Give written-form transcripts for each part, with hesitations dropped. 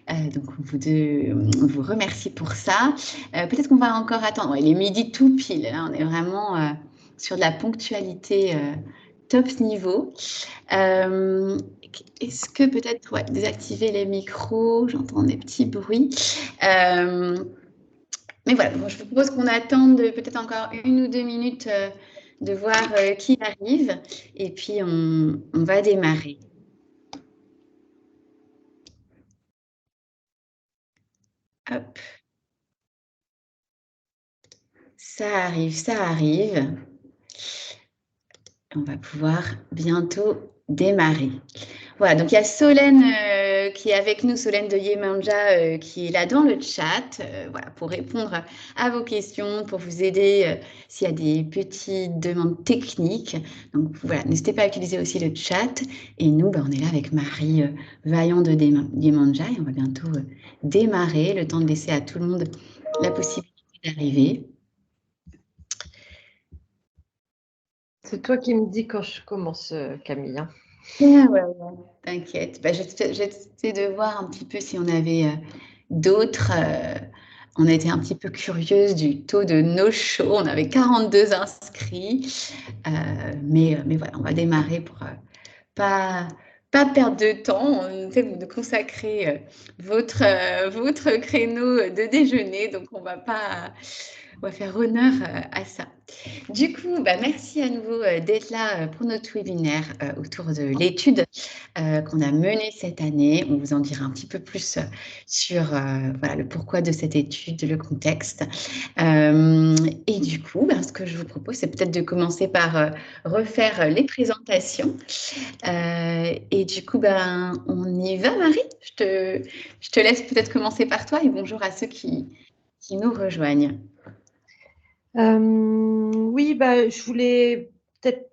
également. Donc, on vous remercie pour ça. Peut-être qu'on va encore attendre. Ouais, il est midi tout pile. Là, on est vraiment sur de la ponctualité top niveau. Est-ce que peut-être désactiver les micros? J'entends des petits bruits. Mais voilà, bon, je vous propose qu'on attende peut-être encore 1 ou 2 minutes de voir qui arrive. Et puis, on va démarrer. Hop. Ça arrive, ça arrive. On va pouvoir bientôt démarrer. Voilà, donc il y a Solène qui est avec nous, Solène de Yemanja, qui est là dans le chat, voilà, pour répondre à vos questions, pour vous aider s'il y a des petites demandes techniques. Donc voilà, n'hésitez pas à utiliser aussi le chat. Et nous, on est là avec Marie Vaillant de Yemanja et on va bientôt démarrer, le temps de laisser à tout le monde la possibilité d'arriver. C'est toi qui me dis quand je commence, Camille. Hein. Ouais. T'inquiète. J'essaie de voir un petit peu si on avait d'autres. On était un petit peu curieuse du taux de no-show. On avait 42 inscrits. Mais voilà, on va démarrer pour pas perdre de temps. On essaie de consacrer votre créneau de déjeuner. Donc, on va faire honneur à ça. Du coup, merci à nouveau d'être là pour notre webinaire autour de l'étude qu'on a menée cette année. On vous en dira un petit peu plus sur le pourquoi de cette étude, le contexte. Et du coup, ce que je vous propose, c'est peut-être de commencer par refaire les présentations. Et du coup, on y va, Marie. Je te laisse peut-être commencer par toi et bonjour à ceux qui nous rejoignent. Oui, je voulais peut-être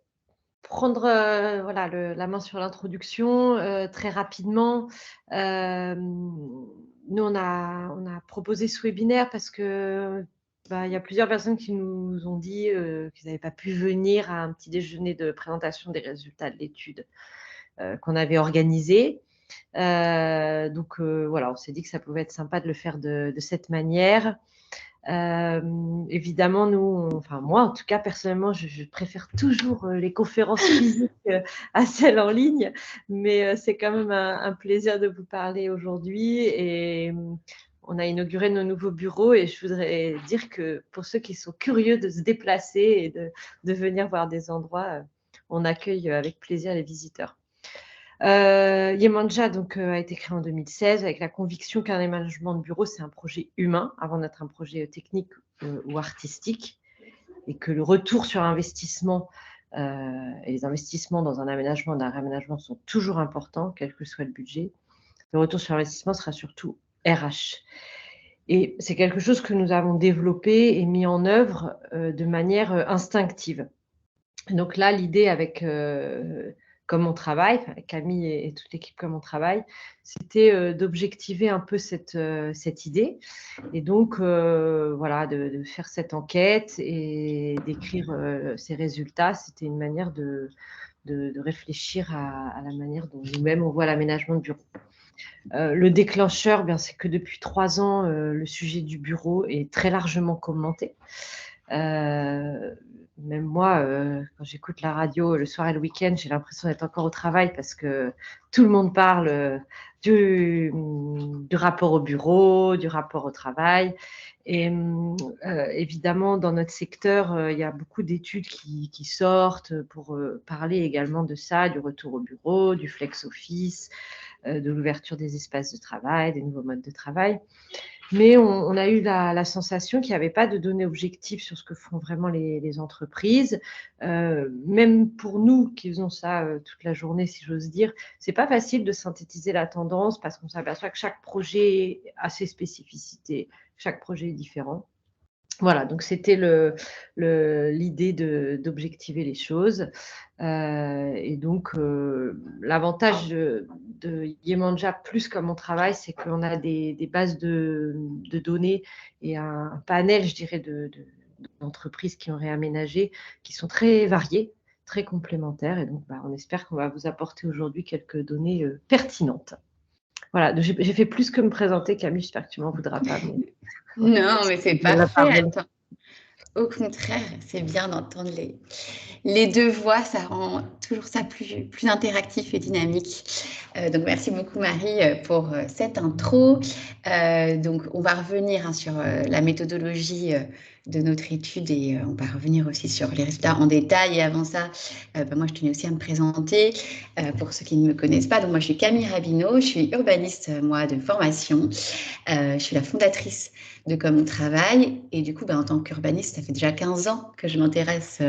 prendre la main sur l'introduction très rapidement. Nous, on a proposé ce webinaire parce que il y a plusieurs personnes qui nous ont dit qu'ils n'avaient pas pu venir à un petit déjeuner de présentation des résultats de l'étude qu'on avait organisé. Donc, on s'est dit que ça pouvait être sympa de le faire de cette manière. Évidemment, moi en tout cas personnellement, je préfère toujours les conférences physiques à celles en ligne, mais c'est quand même un plaisir de vous parler aujourd'hui et on a inauguré nos nouveaux bureaux et je voudrais dire que pour ceux qui sont curieux de se déplacer et de venir voir des endroits, on accueille avec plaisir les visiteurs. Yemanja a été créé en 2016 avec la conviction qu'un aménagement de bureau, c'est un projet humain avant d'être un projet technique ou artistique et que le retour sur investissement et les investissements dans un aménagement, d'un réaménagement sont toujours importants, quel que soit le budget. Le retour sur investissement sera surtout RH. Et c'est quelque chose que nous avons développé et mis en œuvre de manière instinctive. Donc là, l'idée avec Comme on travaille, Camille et toute l'équipe Comme on travaille, c'était d'objectiver un peu cette idée et donc de faire cette enquête et d'écrire ces résultats. C'était une manière de réfléchir à la manière dont nous-mêmes on voit l'aménagement de bureau. Le déclencheur, c'est que depuis 3 ans, le sujet du bureau est très largement commenté. Même moi, quand j'écoute la radio le soir et le week-end, j'ai l'impression d'être encore au travail parce que tout le monde parle du rapport au bureau, du rapport au travail. Et évidemment, dans notre secteur, il y a beaucoup d'études qui sortent pour parler également de ça, du retour au bureau, du flex office, de l'ouverture des espaces de travail, des nouveaux modes de travail. Mais on a eu la sensation qu'il n'y avait pas de données objectives sur ce que font vraiment les entreprises. Même pour nous qui faisons ça toute la journée, si j'ose dire, c'est pas facile de synthétiser la tendance parce qu'on s'aperçoit que chaque projet a ses spécificités, chaque projet est différent. Voilà, donc c'était l'idée d'objectiver les choses. Et donc, l'avantage de Yemanja plus comme on travaille, c'est qu'on a des bases de données et un panel, je dirais, d'entreprises qui ont réaménagé, qui sont très variées, très complémentaires. Et donc, on espère qu'on va vous apporter aujourd'hui quelques données pertinentes. Voilà, j'ai fait plus que me présenter, Camille, j'espère que tu m'en voudras pas. Mais... Non, mais c'est la parfait. parole. Attends. Au contraire, c'est bien d'entendre les deux voix, ça rend toujours ça plus interactif et dynamique. Donc, merci beaucoup, Marie, pour cette intro. Donc, on va revenir sur la méthodologie de notre étude et on va revenir aussi sur les résultats en détail. Et avant ça, moi, je tenais aussi à me présenter pour ceux qui ne me connaissent pas. Donc, moi, je suis Camille Rabineau, je suis urbaniste, moi, de formation. Je suis la fondatrice de Comme on travaille. Et du coup, en tant qu'urbaniste, ça fait déjà 15 ans que je m'intéresse,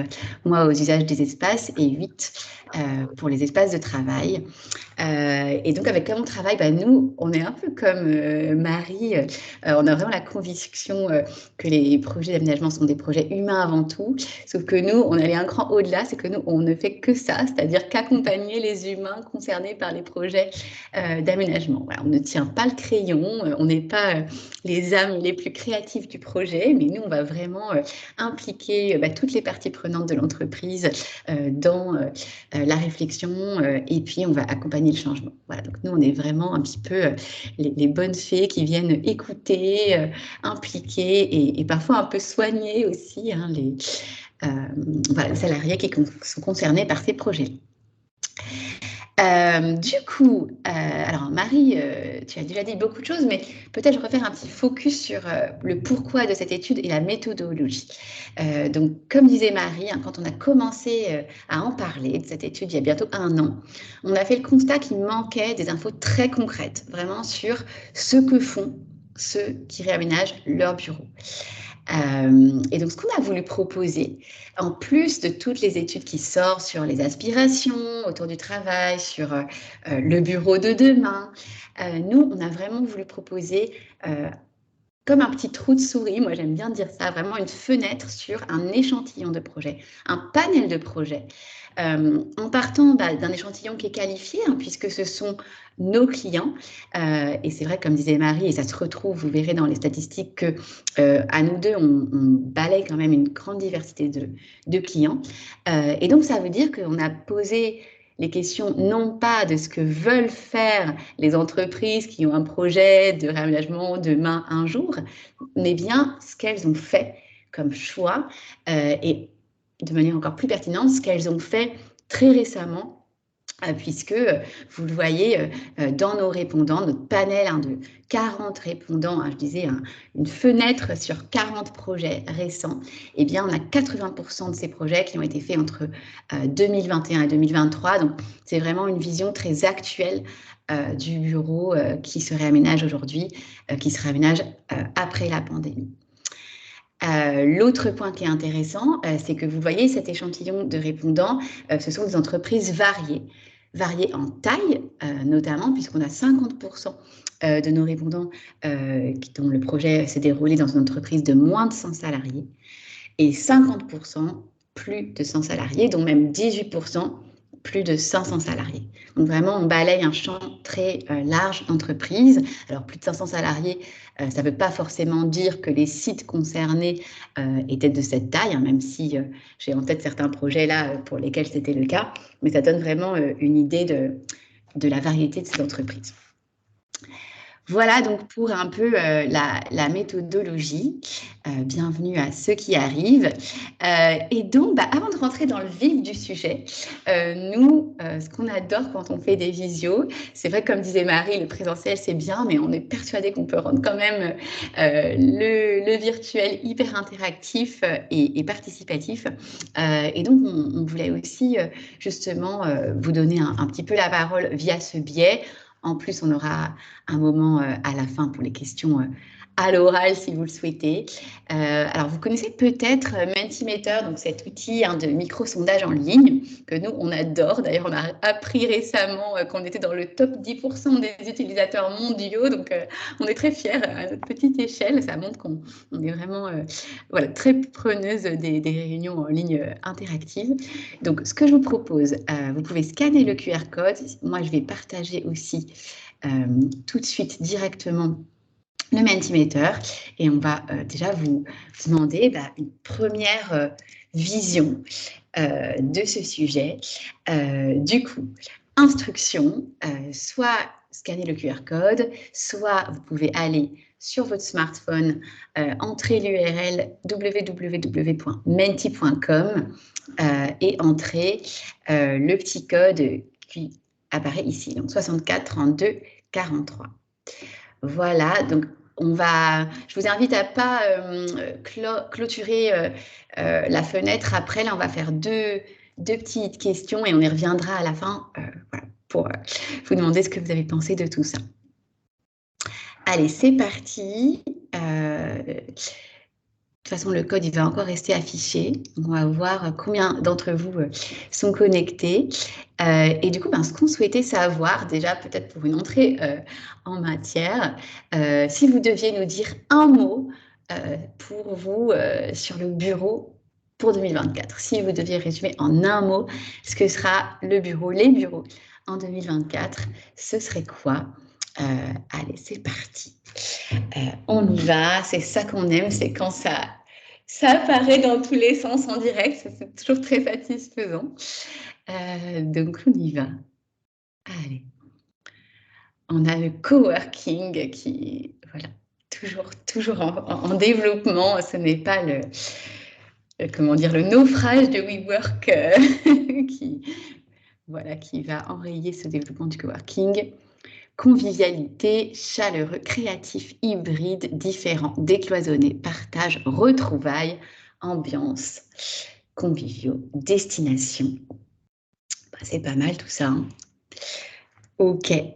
moi, aux usages des espaces et 8 pour les espaces de travail. Et donc, avec Comme on travaille, nous, on est un peu comme Marie. On a vraiment la conviction que les projets d'aménagement sont des projets humains avant tout. Sauf que nous, on allait un cran au-delà, c'est que nous, on ne fait que ça, c'est-à-dire qu'accompagner les humains concernés par les projets d'aménagement. Voilà, on ne tient pas le crayon, on n'est pas les âmes les plus créatives du projet, mais nous, on va vraiment impliquer toutes les parties prenantes de l'entreprise dans la réflexion et puis on va accompagner le changement. Voilà, donc nous, on est vraiment un petit peu les bonnes fées qui viennent écouter, impliquer et parfois un peu soigner aussi les salariés qui sont concernés par ces projets. Du coup, alors Marie, tu as déjà dit beaucoup de choses, mais peut-être je refaire un petit focus sur le pourquoi de cette étude et la méthodologie. Donc, comme disait Marie, quand on a commencé à en parler de cette étude il y a bientôt 1 an, on a fait le constat qu'il manquait des infos très concrètes, vraiment sur ce que font ceux qui réaménagent leur bureau. Et donc, ce qu'on a voulu proposer, en plus de toutes les études qui sortent sur les aspirations autour du travail, sur le bureau de demain, nous, on a vraiment voulu proposer comme un petit trou de souris, moi j'aime bien dire ça, vraiment une fenêtre sur un échantillon de projets, un panel de projets. En partant d'un échantillon qui est qualifié, puisque ce sont nos clients, et c'est vrai, comme disait Marie, et ça se retrouve, vous verrez dans les statistiques, que à nous deux, on balaye quand même une grande diversité de clients. Et donc, ça veut dire qu'on a posé les questions non pas de ce que veulent faire les entreprises qui ont un projet de réaménagement demain, un jour, mais bien ce qu'elles ont fait comme choix et de manière encore plus pertinente, ce qu'elles ont fait très récemment, puisque vous le voyez dans nos répondants, notre panel de 40 répondants, je disais une fenêtre sur 40 projets récents, eh bien on a 80% de ces projets qui ont été faits entre 2021 et 2023, donc c'est vraiment une vision très actuelle du bureau qui se réaménage aujourd'hui, qui se réaménage après la pandémie. L'autre point qui est intéressant, c'est que vous voyez cet échantillon de répondants, ce sont des entreprises variées en taille, notamment puisqu'on a 50% de nos répondants dont le projet s'est déroulé dans une entreprise de moins de 100 salariés et 50% plus de 100 salariés, dont même 18% plus de 500 salariés. Donc vraiment, on balaye un champ très large d'entreprises. Alors plus de 500 salariés, ça ne veut pas forcément dire que les sites concernés étaient de cette taille, même si j'ai en tête certains projets là pour lesquels c'était le cas, mais ça donne vraiment une idée de la variété de ces entreprises. Voilà donc pour un peu la méthodologie. Bienvenue à ceux qui arrivent. Et donc, avant de rentrer dans le vif du sujet, nous, ce qu'on adore quand on fait des visios, c'est vrai, comme disait Marie, le présentiel, c'est bien, mais on est persuadé qu'on peut rendre quand même le virtuel hyper interactif et participatif. Et donc, on voulait aussi justement vous donner un petit peu la parole via ce biais. En plus, on aura un moment à la fin pour les questions à l'oral si vous le souhaitez. Alors, vous connaissez peut-être Mentimeter, donc cet outil de micro-sondage en ligne que nous, on adore. D'ailleurs, on a appris récemment qu'on était dans le top 10% des utilisateurs mondiaux. Donc, on est très fiers à notre petite échelle. Ça montre qu'on est vraiment très preneuse des réunions en ligne interactives. Donc, ce que je vous propose, vous pouvez scanner le QR code. Moi, je vais partager aussi tout de suite directement le Mentimeter et on va déjà vous demander une première vision de ce sujet. Du coup, instruction, soit scanner le QR code, soit vous pouvez aller sur votre smartphone, entrer l'URL www.menti.com et entrer le petit code qui apparaît ici, donc 64 32 43. Voilà, donc je vous invite à ne pas clôturer la fenêtre. Après, là, on va faire deux petites questions et on y reviendra à la fin voilà, pour vous demander ce que vous avez pensé de tout ça. Allez, c'est parti. De toute façon, le code, il va encore rester affiché. On va voir combien d'entre vous sont connectés. Et du coup, ce qu'on souhaitait savoir, déjà peut-être pour une entrée en matière, si vous deviez nous dire un mot pour vous sur le bureau pour 2024. Si vous deviez résumer en un mot ce que sera le bureau, les bureaux en 2024, ce serait quoi ? Allez, c'est parti. On y va, c'est ça qu'on aime, c'est quand ça apparaît dans tous les sens en direct, c'est toujours très satisfaisant. Donc on y va. Allez. On a le coworking qui, voilà, toujours en développement. Ce n'est pas le naufrage de WeWork qui va enrayer ce développement du coworking. Convivialité, chaleureux, créatif, hybride, différent, décloisonné, partage, retrouvailles, ambiance, conviviaux, destination. C'est pas mal tout ça. Hein. Ok. Et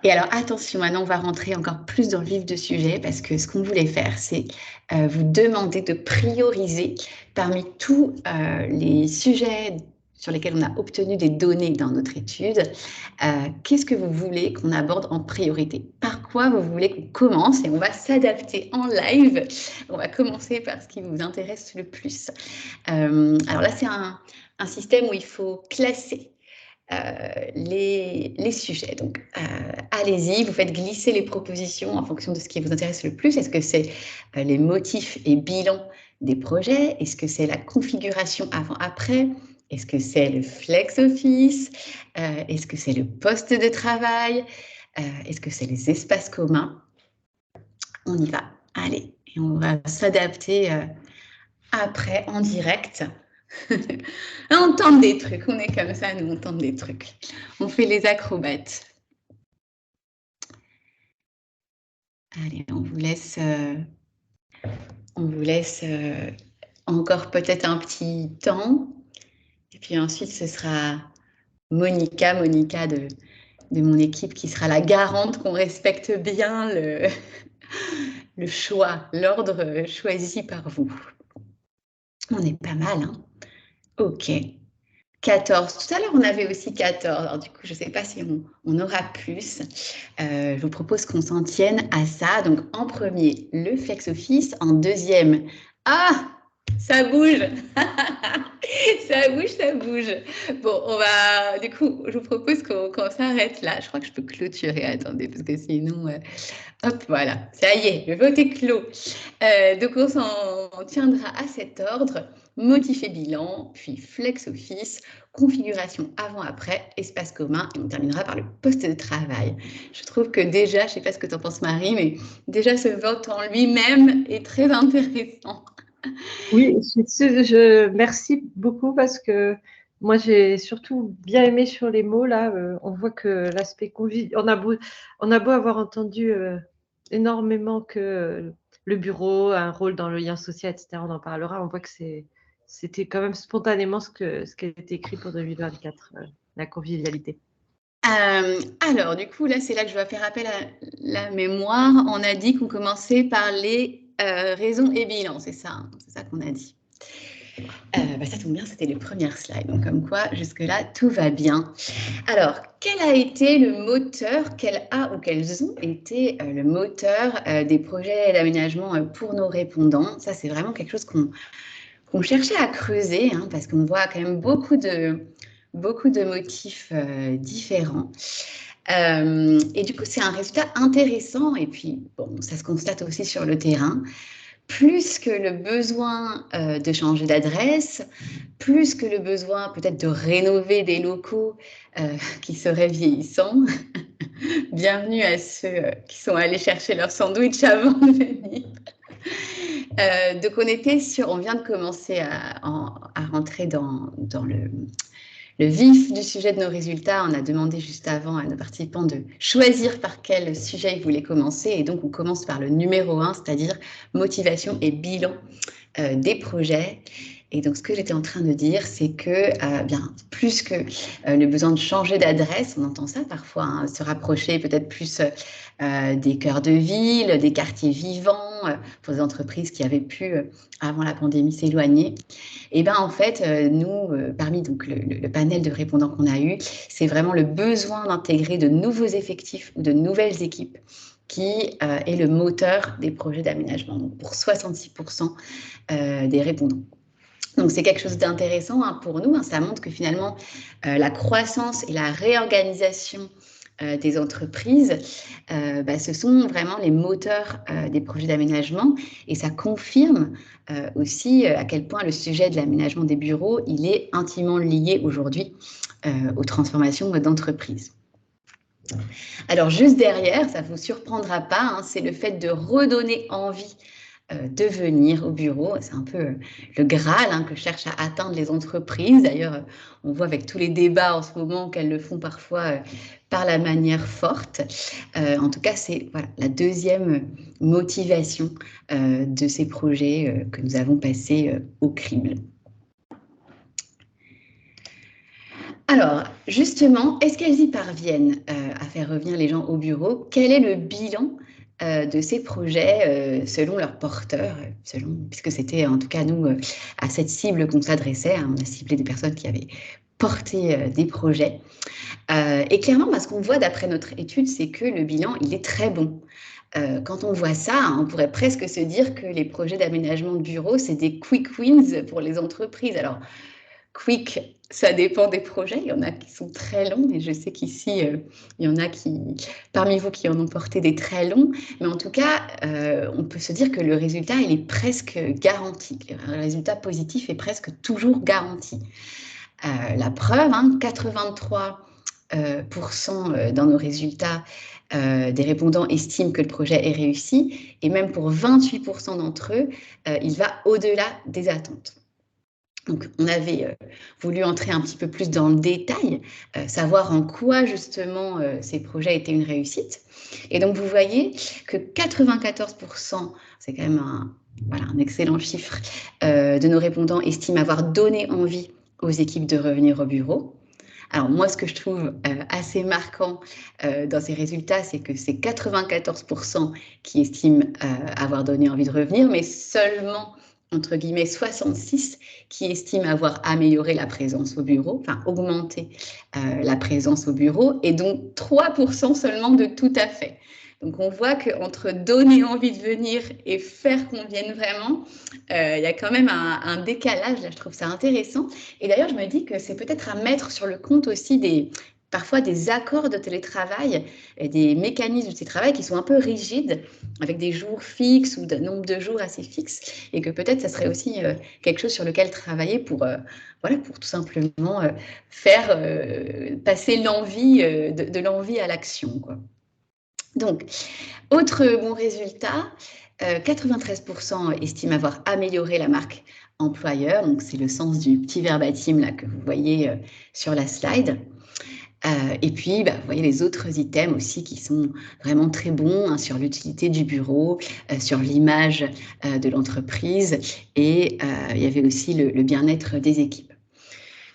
alors, attention, maintenant, on va rentrer encore plus dans le vif du sujet parce que ce qu'on voulait faire, c'est vous demander de prioriser parmi tous les sujets sur lesquels on a obtenu des données dans notre étude. Qu'est-ce que vous voulez qu'on aborde en priorité? Par quoi vous voulez qu'on commence? Et on va s'adapter en live. On va commencer par ce qui vous intéresse le plus. Alors là, c'est un système où il faut classer les sujets. Donc, allez-y, vous faites glisser les propositions en fonction de ce qui vous intéresse le plus. Est-ce que c'est les motifs et bilans des projets? Est-ce que c'est la configuration avant-après? Est-ce que c'est le flex office? Est-ce que c'est le poste de travail? Est-ce que c'est les espaces communs? On y va. Allez, et on va s'adapter après en direct. On tente des trucs, on est comme ça, nous on tente des trucs. On fait les acrobates. Allez, on vous laisse encore peut-être un petit temps. Et puis ensuite, ce sera Monica de mon équipe qui sera la garante qu'on respecte bien le choix, l'ordre choisi par vous. On est pas mal, hein? Ok. 14. Tout à l'heure, on avait aussi 14. Alors, du coup, je ne sais pas si on aura plus. Je vous propose qu'on s'en tienne à ça. Donc, en premier, le flex office. En deuxième, ça bouge. ça bouge. Bon, du coup, je vous propose qu'on s'arrête là. Je crois que je peux clôturer. Attendez, parce que sinon, hop, voilà. Ça y est, le vote est clos. Donc, on s'en tiendra à cet ordre. Motif et bilan, puis flex office, configuration avant-après, espace commun, et on terminera par le poste de travail. Je trouve que déjà, je ne sais pas ce que tu en penses Marie, mais déjà ce vote en lui-même est très intéressant. Oui, merci beaucoup parce que moi j'ai surtout bien aimé sur les mots là. On voit que l'aspect convivial, on a beau avoir entendu énormément que le bureau a un rôle dans le lien social, etc. On en parlera. On voit que c'était quand même spontanément ce qui a été écrit pour 2024, la convivialité. Alors, du coup, là, c'est là que je vais faire appel à la mémoire. On a dit qu'on commençait par les raisons et bilans, c'est ça qu'on a dit. Ça tombe bien, c'était les premières slides. Donc, comme quoi, jusque-là, tout va bien. Alors, quel a été le moteur, quels ont été le moteur des projets d'aménagement pour nos répondants? Ça, c'est vraiment quelque chose qu'on cherchait à creuser, hein, parce qu'on voit quand même beaucoup de motifs différents. Et du coup, c'est un résultat intéressant. Et puis, bon, ça se constate aussi sur le terrain. Plus que le besoin de changer d'adresse, plus que le besoin peut-être de rénover des locaux qui seraient vieillissants, bienvenue à ceux qui sont allés chercher leur sandwich avant de venir. Donc on vient de commencer à rentrer dans le vif du sujet de nos résultats. On a demandé juste avant à nos participants de choisir par quel sujet ils voulaient commencer. Et donc, on commence par le numéro 1, c'est-à-dire motivation et bilan des projets. Et donc, ce que j'étais en train de dire, c'est que, bien, plus que le besoin de changer d'adresse, on entend ça parfois, hein, se rapprocher peut-être plus des cœurs de ville, des quartiers vivants, pour des entreprises qui avaient pu, avant la pandémie, s'éloigner. Et bien, en fait, nous, parmi donc, le panel de répondants qu'on a eu, c'est vraiment le besoin d'intégrer de nouveaux effectifs ou de nouvelles équipes qui est le moteur des projets d'aménagement, donc pour 66% des répondants. Donc, c'est quelque chose d'intéressant pour nous. Ça montre que finalement, la croissance et la réorganisation des entreprises, ce sont vraiment les moteurs des projets d'aménagement et ça confirme aussi à quel point le sujet de l'aménagement des bureaux, il est intimement lié aujourd'hui aux transformations d'entreprises. Alors, juste derrière, ça ne vous surprendra pas, hein, c'est le fait de redonner envie de venir au bureau. C'est un peu le Graal que cherchent à atteindre les entreprises. D'ailleurs, on voit avec tous les débats en ce moment qu'elles le font parfois par la manière forte. En tout cas, c'est la deuxième motivation de ces projets que nous avons passés au crible. Alors, justement, est-ce qu'elles y parviennent à faire revenir les gens au bureau? Quel est le bilan de ces projets selon leurs porteurs, puisque c'était en tout cas nous à cette cible qu'on s'adressait, hein, on a ciblé des personnes qui avaient porté des projets. Et clairement, ce qu'on voit d'après notre étude, c'est que le bilan, il est très bon. Quand on voit ça, on pourrait presque se dire que les projets d'aménagement de bureaux, c'est des quick wins pour les entreprises. Alors, quick, ça dépend des projets. Il y en a qui sont très longs, et je sais qu'ici, il y en a parmi vous qui en ont porté des très longs. Mais en tout cas, on peut se dire que le résultat, il est presque garanti. Le résultat positif est presque toujours garanti. La preuve, 83% dans nos résultats des répondants estiment que le projet est réussi. Et même pour 28% d'entre eux, il va au-delà des attentes. Donc, on avait voulu entrer un petit peu plus dans le détail, savoir en quoi justement ces projets étaient une réussite. Et donc, vous voyez que 94%, c'est quand même un excellent chiffre, de nos répondants estiment avoir donné envie aux équipes de revenir au bureau. Alors moi, ce que je trouve assez marquant dans ces résultats, c'est que c'est 94% qui estiment avoir donné envie de revenir, mais seulement entre guillemets 66 qui estiment avoir amélioré la présence au bureau, enfin augmenté la présence au bureau, et donc 3% seulement de tout à fait. Donc, on voit qu'entre donner envie de venir et faire qu'on vienne vraiment, il y a quand même un décalage. Là, je trouve ça intéressant. Et d'ailleurs, je me dis que c'est peut-être à mettre sur le compte aussi parfois des accords de télétravail et des mécanismes de télétravail qui sont un peu rigides, avec des jours fixes ou un nombre de jours assez fixes, et que peut-être ça serait aussi quelque chose sur lequel travailler pour tout simplement faire passer l'envie, de l'envie à l'action, quoi. Donc, autre bon résultat, 93% estiment avoir amélioré la marque employeur. Donc, c'est le sens du petit verbatim là, que vous voyez sur la slide. Et puis, vous voyez les autres items aussi qui sont vraiment très bons sur l'utilité du bureau, sur l'image de l'entreprise et il y avait aussi le bien-être des équipes.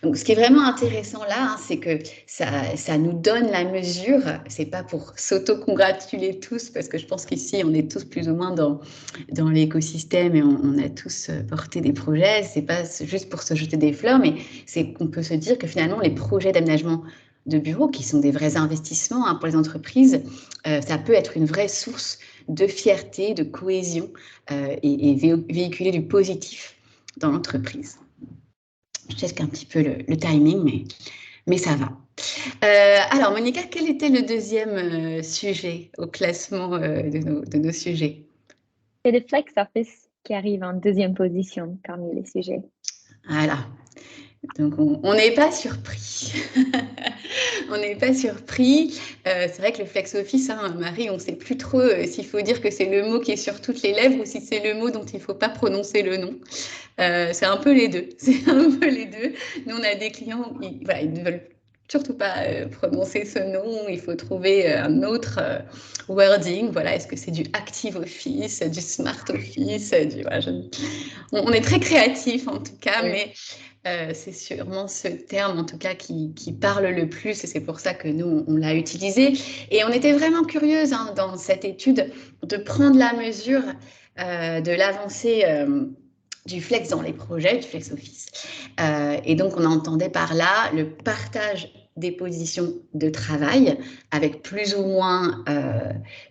Donc, ce qui est vraiment intéressant là, c'est que ça nous donne la mesure. C'est pas pour s'auto-congratuler tous, parce que je pense qu'ici, on est tous plus ou moins dans l'écosystème et on a tous porté des projets. C'est pas juste pour se jeter des fleurs, mais c'est qu'on peut se dire que finalement, les projets d'aménagement de bureaux, qui sont des vrais investissements pour les entreprises, ça peut être une vraie source de fierté, de cohésion et véhiculer du positif dans l'entreprise. Je check un petit peu le timing, mais ça va. Alors, Monica, quel était le deuxième sujet au classement de nos sujets? C'est le Flex Office qui arrive en deuxième position parmi les sujets. Voilà. Donc, on n'est pas surpris. On n'est pas surpris. C'est vrai que le flex office, hein, Marie, on ne sait plus trop s'il faut dire que c'est le mot qui est sur toutes les lèvres ou si c'est le mot dont il ne faut pas prononcer le nom. C'est un peu les deux. C'est un peu les deux. Nous, on a des clients, voilà, ils ne veulent surtout pas prononcer ce nom. Il faut trouver un autre wording. Voilà, est-ce que c'est du active office, du smart office, voilà, on est très créatifs en tout cas, Oui. mais c'est sûrement ce terme, en tout cas, qui parle le plus, et c'est pour ça que nous, on l'a utilisé. Et on était vraiment curieuse, hein, dans cette étude, de prendre la mesure de l'avancée du flex dans les projets, du flex office. Et donc, on entendait par là le partage des positions de travail avec plus ou moins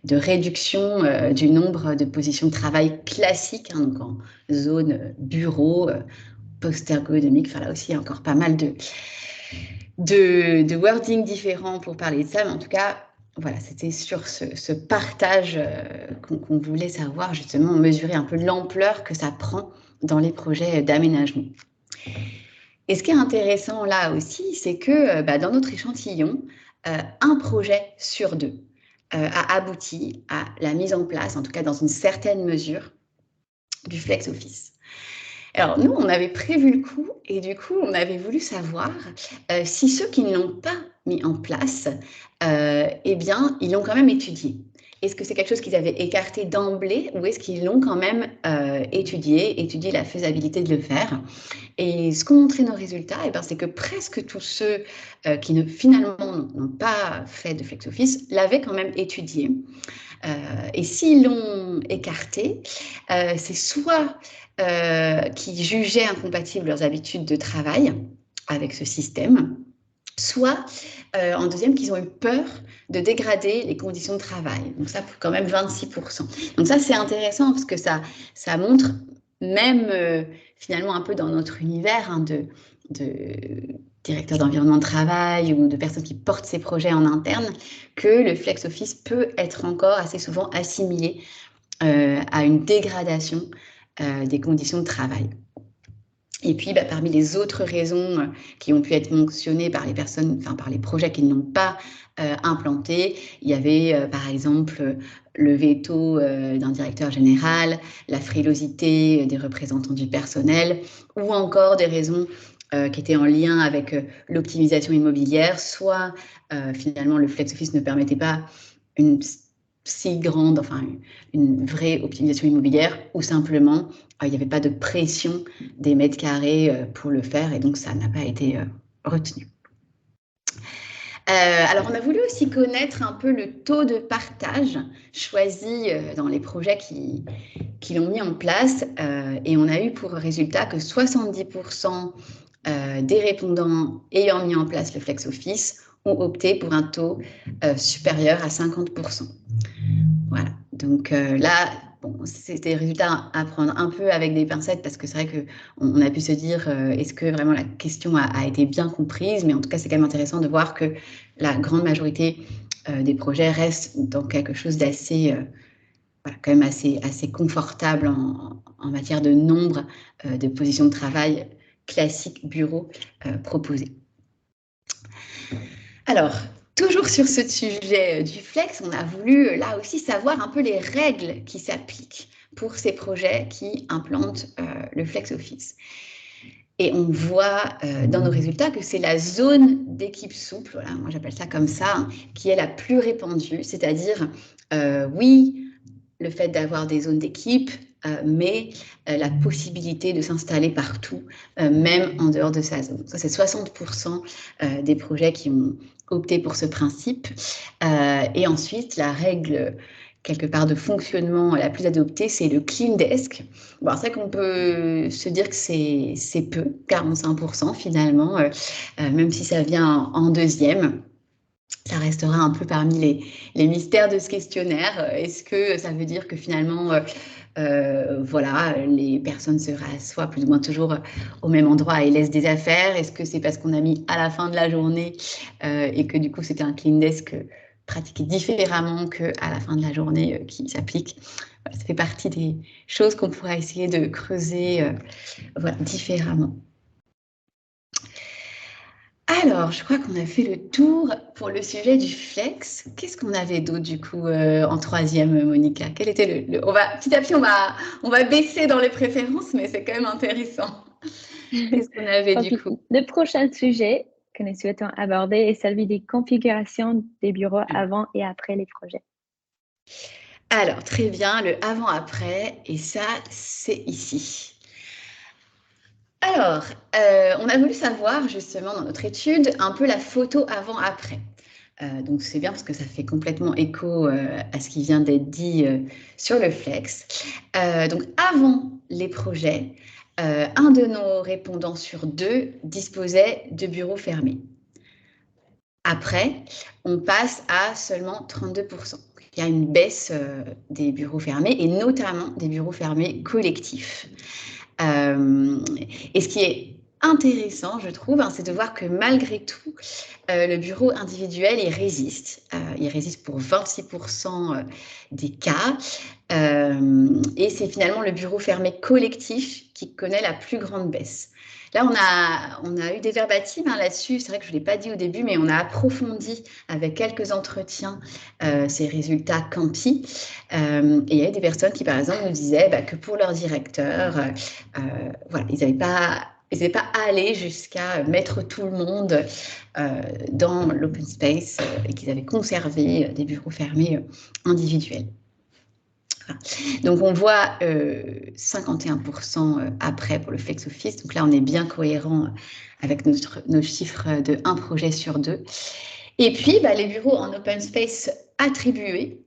de réduction du nombre de positions de travail classiques, hein, donc en zone bureau, post-ergonomique. Enfin, là aussi, il y a encore pas mal de wording différents pour parler de ça, mais en tout cas, voilà, c'était sur ce partage qu'on voulait savoir, justement, mesurer un peu l'ampleur que ça prend dans les projets d'aménagement. Et ce qui est intéressant là aussi, c'est que dans notre échantillon, un projet sur deux a abouti à la mise en place, en tout cas dans une certaine mesure, du flex office. Alors nous, on avait prévu le coup et du coup, on avait voulu savoir si ceux qui ne l'ont pas mis en place, eh bien, ils l'ont quand même étudié. Est-ce que c'est quelque chose qu'ils avaient écarté d'emblée ou est-ce qu'ils l'ont quand même étudié la faisabilité de le faire? Et ce qu'ont montré nos résultats, eh ben, c'est que presque tous ceux qui finalement n'ont pas fait de flex office l'avaient quand même étudié. Et s'ils l'ont écarté, c'est soit qui jugeaient incompatibles leurs habitudes de travail avec ce système, soit en deuxième qu'ils ont eu peur de dégrader les conditions de travail. Donc ça, quand même 26%. Donc ça, c'est intéressant parce que ça montre même finalement un peu dans notre univers, hein, de directeurs d'environnement de travail ou de personnes qui portent ces projets en interne, que le flex office peut être encore assez souvent assimilé à une dégradation des conditions de travail. Et puis, parmi les autres raisons qui ont pu être mentionnées par les personnes, enfin par les projets qui n'ont pas implanté, il y avait par exemple le veto d'un directeur général, la frilosité des représentants du personnel, ou encore des raisons qui étaient en lien avec l'optimisation immobilière, soit finalement le flex office ne permettait pas une si grande, enfin une vraie optimisation immobilière, ou simplement il n'y avait pas de pression des mètres carrés pour le faire et donc ça n'a pas été retenu. Alors, on a voulu aussi connaître un peu le taux de partage choisi dans les projets qui l'ont mis en place et on a eu pour résultat que 70% des répondants ayant mis en place le Flex Office ont opté pour un taux supérieur à 50%. Voilà, donc là, bon, c'est des résultats à prendre un peu avec des pincettes parce que c'est vrai qu'on a pu se dire est-ce que vraiment la question a été bien comprise, mais en tout cas, c'est quand même intéressant de voir que la grande majorité des projets restent dans quelque chose d'assez, voilà, quand même assez confortable en matière de nombre de positions de travail classiques bureaux proposées. Alors, toujours sur ce sujet du flex, on a voulu là aussi savoir un peu les règles qui s'appliquent pour ces projets qui implantent le flex office. Et on voit dans nos résultats que c'est la zone d'équipe souple, voilà, moi j'appelle ça comme ça, hein, qui est la plus répandue, c'est-à-dire oui, le fait d'avoir des zones d'équipe, mais la possibilité de s'installer partout, même en dehors de sa zone. Ça, c'est 60% des projets qui ont opté pour ce principe. Et ensuite, la règle quelque part de fonctionnement la plus adoptée, c'est le clean desk. Bon, c'est vrai qu'on peut se dire que c'est peu, 45% finalement, même si ça vient en deuxième. Ça restera un peu parmi les mystères de ce questionnaire. Est-ce que ça veut dire que finalement, voilà, les personnes se rassoient plus ou moins toujours au même endroit et laissent des affaires? Est-ce que c'est parce qu'on a mis à la fin de la journée et que du coup c'était un clean desk pratiqué différemment qu'à la fin de la journée qui s'applique? Voilà, ça fait partie des choses qu'on pourra essayer de creuser voilà, différemment. Alors, je crois qu'on a fait le tour pour le sujet du flex. Qu'est-ce qu'on avait d'autre du coup en troisième, Monica? Quel était On va petit à petit, on va baisser dans les préférences, mais c'est quand même intéressant. Qu'est-ce qu'on avait Donc, du coup? le prochain sujet que nous souhaitons aborder est celui des configurations des bureaux avant et après les projets. Alors, très bien, le avant-après, et ça, c'est ici. Alors, on a voulu savoir justement dans notre étude un peu la photo avant-après. Donc c'est bien parce que ça fait complètement écho à ce qui vient d'être dit sur le flex. Donc avant les projets, un de nos répondants sur deux disposait de bureaux fermés. Après, on passe à seulement 32%. Il y a une baisse des bureaux fermés et notamment des bureaux fermés collectifs. Et ce qui est intéressant, je trouve, hein, c'est de voir que malgré tout, le bureau individuel, il résiste. Il résiste pour 26% des cas. Et c'est finalement le bureau fermé collectif qui connaît la plus grande baisse. Là, on a eu des verbatims là-dessus. C'est vrai que je ne l'ai pas dit au début, mais on a approfondi avec quelques entretiens ces résultats Campi. Et il y a des personnes qui, par exemple, nous disaient que pour leur directeur, voilà, ils n'avaient pas allé jusqu'à mettre tout le monde dans l'open space et qu'ils avaient conservé des bureaux fermés individuels. Voilà. Donc, on voit 51% après pour le flex office. Donc là, on est bien cohérent avec nos chiffres de 1 projet sur 2. Et puis, les bureaux en open space attribués,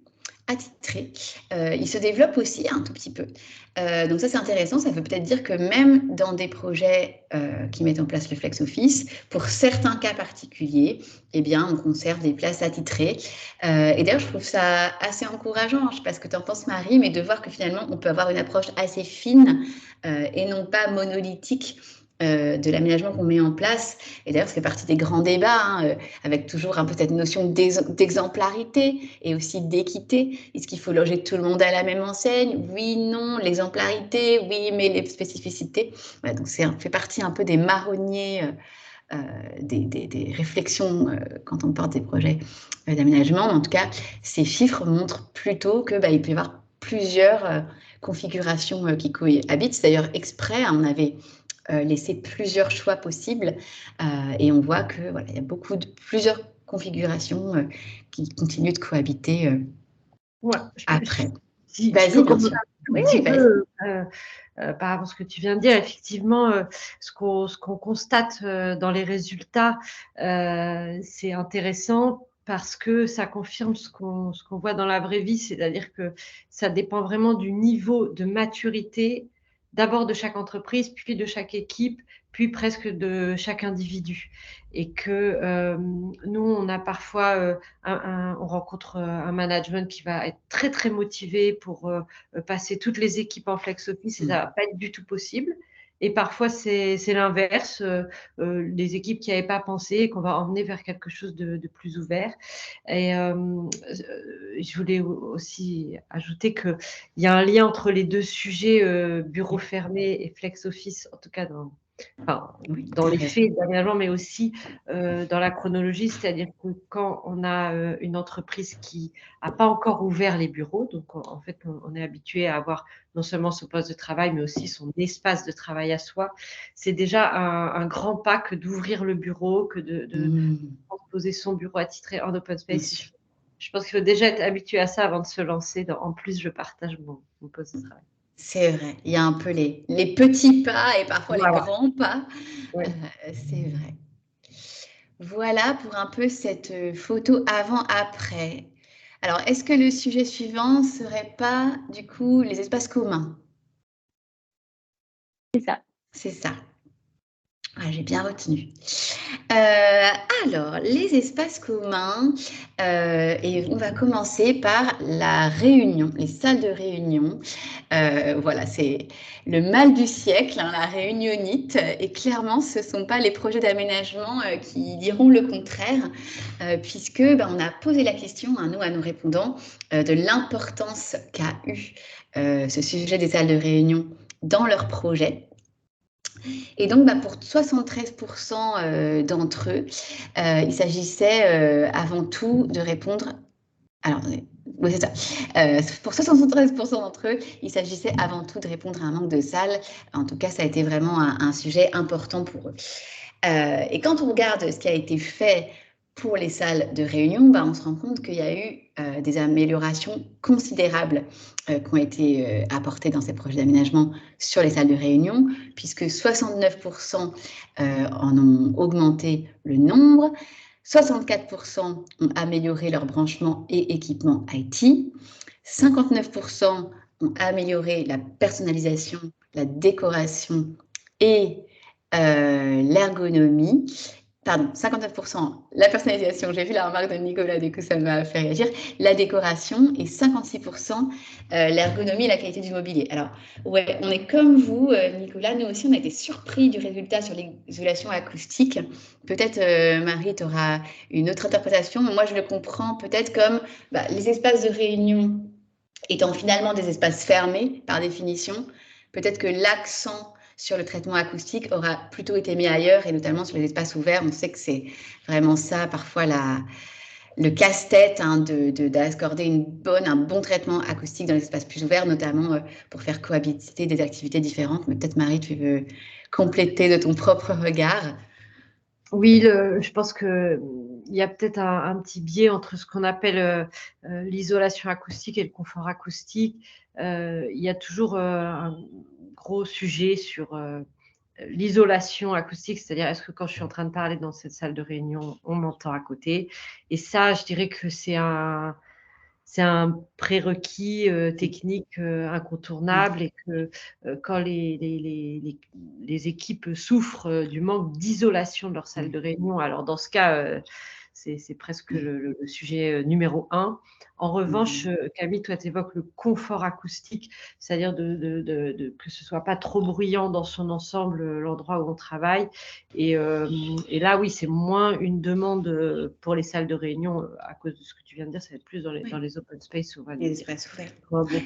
attitrés, ils se développent aussi un tout petit peu. Donc ça, c'est intéressant. Ça veut peut-être dire que même dans des projets qui mettent en place le flex office, pour certains cas particuliers, eh bien, on conserve des places attitrées. Et d'ailleurs, je trouve ça assez encourageant. Je ne sais pas ce que tu en penses, Marie, mais de voir que finalement, on peut avoir une approche assez fine et non pas monolithique de l'aménagement qu'on met en place. Et d'ailleurs, ça fait partie des grands débats, avec toujours un peu cette notion d'exemplarité et aussi d'équité. Est-ce qu'il faut loger tout le monde à la même enseigne? Oui, non. L'exemplarité, oui, mais les spécificités. Voilà, donc, ça fait partie un peu des marronniers, des réflexions quand on porte des projets d'aménagement. En tout cas, ces chiffres montrent plutôt qu'il peut y avoir plusieurs configurations qui cohabitent. C'est d'ailleurs exprès, on avait laisser plusieurs choix possibles et on voit que voilà, il y a plusieurs configurations qui continuent de cohabiter après. Vas-y, bien sûr. Oui, par rapport à ce que tu viens de dire, effectivement, ce qu'on constate dans les résultats, c'est intéressant parce que ça confirme ce qu'on voit dans la vraie vie, c'est-à-dire que ça dépend vraiment du niveau de maturité, d'abord de chaque entreprise, puis de chaque équipe, puis presque de chaque individu. Et que nous, on a parfois, on rencontre un management qui va être très, très motivé pour passer toutes les équipes en flex office et ça ne va pas être du tout possible. Et parfois, c'est l'inverse, les équipes qui n'avaient pas pensé et qu'on va emmener vers quelque chose de plus ouvert. Et je voulais aussi ajouter qu'il y a un lien entre les deux sujets, bureau fermé et flex office, en tout cas dans les faits d'aménagement, mais aussi dans la chronologie, c'est-à-dire que quand on a une entreprise qui n'a pas encore ouvert les bureaux, donc en fait, on est habitué à avoir non seulement son poste de travail, mais aussi son espace de travail à soi. C'est déjà un grand pas que d'ouvrir le bureau, que de poser son bureau attitré en open space. Je pense qu'il faut déjà être habitué à ça avant de se lancer. En plus, je partage mon poste de travail. C'est vrai, il y a un peu les petits pas et parfois les grands pas. Ouais. C'est vrai. Voilà pour un peu cette photo avant-après. Alors, est-ce que le sujet suivant ne serait pas, du coup, les espaces communs? C'est ça. C'est ça. Ah, j'ai bien retenu. Alors, les espaces communs, et on va commencer par la réunion, les salles de réunion. Voilà, c'est le mal du siècle, hein, la réunionnite, et clairement, ce ne sont pas les projets d'aménagement qui diront le contraire, puisque on a posé la question à nos répondants de l'importance qu'a eu ce sujet des salles de réunion dans leur projet. Et donc, pour 73% d'entre eux, il s'agissait avant tout de répondre. Alors, oui, c'est ça. Pour 73% d'entre eux, il s'agissait avant tout de répondre à un manque de salles. En tout cas, ça a été vraiment un sujet important pour eux. Et quand on regarde ce qui a été fait pour les salles de réunion, on se rend compte qu'il y a eu des améliorations considérables qui ont été apportées dans ces projets d'aménagement sur les salles de réunion, puisque 69% en ont augmenté le nombre, 64% ont amélioré leur branchement et équipement IT, 59% ont amélioré la personnalisation, la décoration et l'ergonomie. Pardon, 59% la personnalisation, j'ai vu la remarque de Nicolas, du coup ça m'a fait réagir, la décoration et 56% l'ergonomie et la qualité du mobilier. Alors, ouais, on est comme vous, Nicolas, nous aussi on a été surpris du résultat sur l'isolation acoustique. Peut-être, Marie, tu auras une autre interprétation, mais moi je le comprends peut-être comme les espaces de réunion étant finalement des espaces fermés par définition, peut-être que l'accent sur le traitement acoustique aura plutôt été mis ailleurs, et notamment sur les espaces ouverts. On sait que c'est vraiment ça, parfois, le casse-tête d'accorder un bon traitement acoustique dans les espaces plus ouverts, notamment pour faire cohabiter des activités différentes. Mais peut-être, Marie, tu veux compléter de ton propre regard. Oui, je pense qu'il y a peut-être un petit biais entre ce qu'on appelle l'isolation acoustique et le confort acoustique. Il y a toujours un gros sujet sur l'isolation acoustique, c'est-à-dire est-ce que quand je suis en train de parler dans cette salle de réunion, on m'entend à côté? Et ça, je dirais que c'est un prérequis technique incontournable, et que quand les équipes souffrent du manque d'isolation de leur salle de réunion, alors dans ce cas, c'est presque le sujet numéro 1. En revanche, Camille, toi, tu évoques le confort acoustique, c'est-à-dire que ce soit pas trop bruyant dans son ensemble, l'endroit où on travaille. Et là, oui, c'est moins une demande pour les salles de réunion à cause de ce que tu viens de dire. Ça va être plus dans les open space où on va les espaces ouverts. Un bon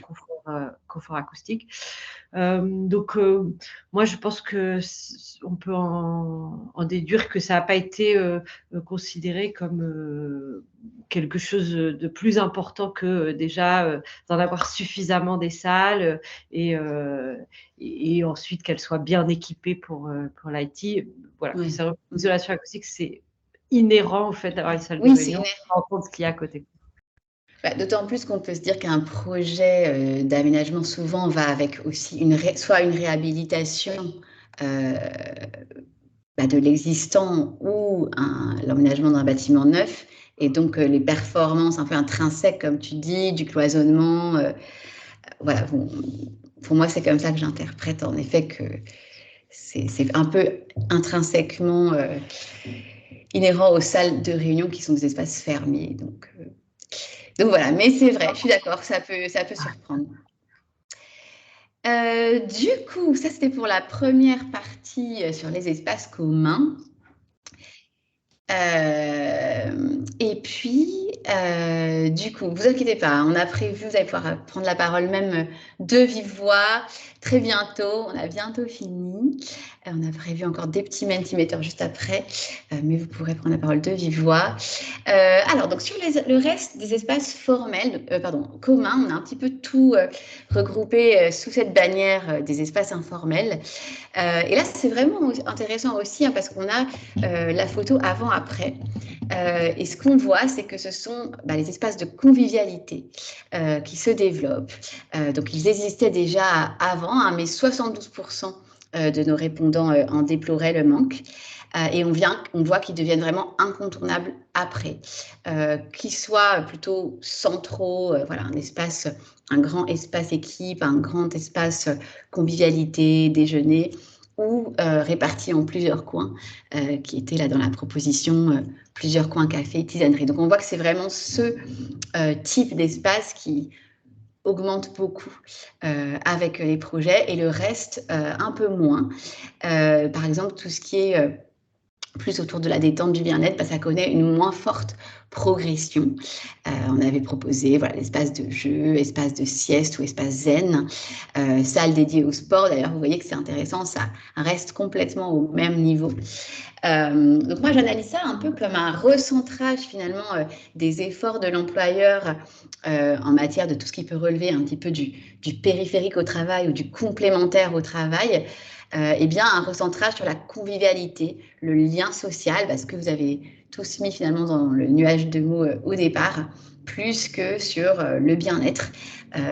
confort acoustique. Donc, moi, je pense qu'on peut en déduire que ça n'a pas été considéré comme quelque chose de plus important que déjà d'en avoir suffisamment des salles et ensuite qu'elles soient bien équipées pour l'IT. Voilà. Oui. L'isolation acoustique, c'est inhérent au fait d'avoir une salle de réunion, en compte ce qu'il y a à côté. D'autant plus qu'on peut se dire qu'un projet d'aménagement souvent va avec aussi soit une réhabilitation de l'existant ou l'aménagement d'un bâtiment neuf, et donc les performances un peu intrinsèques, comme tu dis, du cloisonnement. Voilà, bon, pour moi, c'est comme ça que j'interprète en effet que c'est un peu intrinsèquement inhérent aux salles de réunion qui sont des espaces fermés. Donc voilà, mais c'est vrai, je suis d'accord, ça peut surprendre. Du coup, ça c'était pour la première partie sur les espaces communs. Et puis, du coup, vous inquiétez pas, on a prévu, vous allez pouvoir prendre la parole même de vive voix très bientôt. On a bientôt fini. On a prévu encore des petits Mentimeter juste après, mais vous pourrez prendre la parole de vive voix. Alors, donc sur le reste des espaces formels, communs, on a un petit peu tout regroupé sous cette bannière des espaces informels. Et là, c'est vraiment intéressant aussi parce qu'on a la photo avant-après. Et ce qu'on voit, c'est que ce sont les espaces de convivialité qui se développent. Donc, ils existaient déjà avant, mais 72% de nos répondants en déploraient le manque. Et on voit qu'ils deviennent vraiment incontournables après. Qu'ils soient plutôt centraux, un grand espace équipe, un grand espace convivialité, déjeuner, ou répartis en plusieurs coins, qui étaient là dans la proposition, plusieurs coins café, tisanerie. Donc on voit que c'est vraiment ce type d'espace qui augmente beaucoup avec les projets, et le reste un peu moins. Par exemple, tout ce qui est plus autour de la détente, du bien-être, ça connaît une moins forte progression. On avait proposé l'espace de jeu, espace de sieste ou espace zen, salle dédiée au sport. D'ailleurs, vous voyez que c'est intéressant, ça reste complètement au même niveau. Donc moi, j'analyse ça un peu comme un recentrage finalement des efforts de l'employeur en matière de tout ce qui peut relever un petit peu du périphérique au travail ou du complémentaire au travail. Eh bien, un recentrage sur la convivialité, le lien social, parce que vous avez tous mis finalement dans le nuage de mots au départ, plus que sur le bien-être,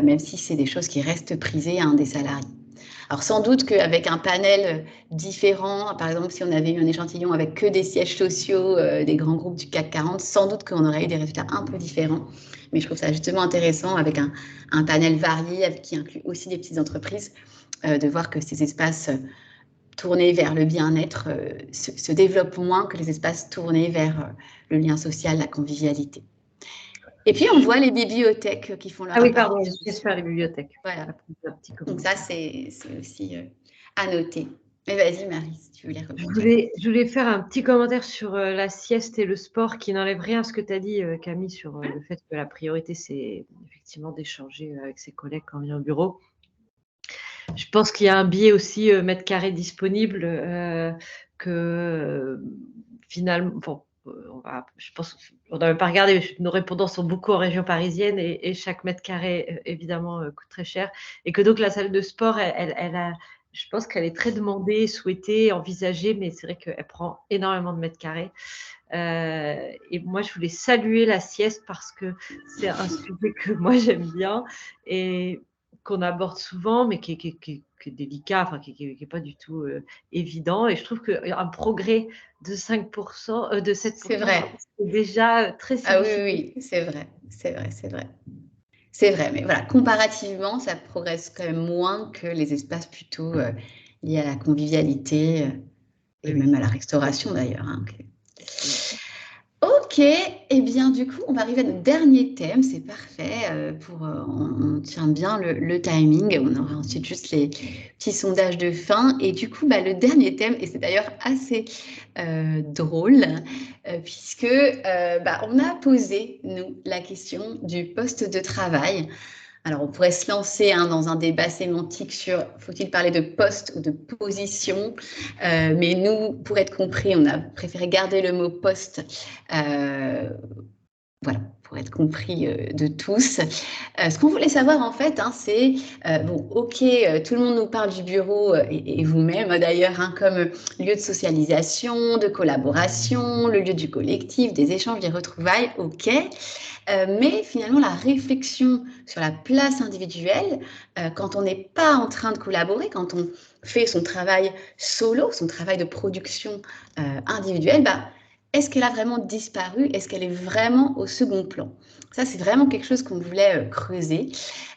même si c'est des choses qui restent prisées des salariés. Alors sans doute qu'avec un panel différent, par exemple si on avait eu un échantillon avec que des sièges sociaux des grands groupes du CAC 40, sans doute qu'on aurait eu des résultats un peu différents. Mais je trouve ça justement intéressant avec un panel varié qui inclut aussi des petites entreprises, de voir que ces espaces tournés vers le bien-être se développent moins que les espaces tournés vers le lien social, la convivialité. Et puis, on voit les bibliothèques qui font leur apparition. Ah oui, pardon, j'espère les bibliothèques. Voilà. Donc ça, c'est aussi à noter. Mais vas-y, Marie, si tu voulais rebondir. Je voulais faire un petit commentaire sur la sieste et le sport qui n'enlève rien à ce que tu as dit, Camille, sur le fait que la priorité, c'est effectivement d'échanger avec ses collègues quand on vient au bureau. Je pense qu'il y a un biais aussi mètre carré disponible que finalement, bon, je pense qu'on n'a même pas regardé, nos répondants sont beaucoup en région parisienne et chaque mètre carré, évidemment, coûte très cher. Et que donc la salle de sport, je pense qu'elle est très demandée, souhaitée, envisagée, mais c'est vrai qu'elle prend énormément de mètres carrés. Et moi, je voulais saluer la sieste parce que c'est un sujet que moi, j'aime bien et qu'on aborde souvent, mais qui est délicat, enfin, qui n'est pas du tout évident. Et je trouve qu'un progrès de 5%, de 7%, c'est vrai. C'est déjà très significatif. Ah oui, c'est vrai, c'est vrai, c'est vrai. C'est vrai, mais voilà, comparativement, ça progresse quand même moins que les espaces plutôt liés à la convivialité et même à la restauration d'ailleurs. Ok, et bien du coup, on va arriver à notre dernier thème, c'est parfait, on tient bien le timing, on aura ensuite juste les petits sondages de fin, et du coup, le dernier thème, et c'est d'ailleurs assez drôle, puisque on a posé, nous, la question du poste de travail. Alors, on pourrait se lancer dans un débat sémantique sur faut-il parler de poste ou de position, mais nous, pour être compris, on a préféré garder le mot poste, voilà, pour être compris de tous. Ce qu'on voulait savoir en fait, c'est, ok, tout le monde nous parle du bureau et vous-même d'ailleurs, comme lieu de socialisation, de collaboration, le lieu du collectif, des échanges, des retrouvailles, ok. Mais finalement, la réflexion sur la place individuelle, quand on n'est pas en train de collaborer, quand on fait son travail solo, son travail de production individuelle, est-ce qu'elle a vraiment disparu? Est-ce qu'elle est vraiment au second plan? Ça, c'est vraiment quelque chose qu'on voulait creuser.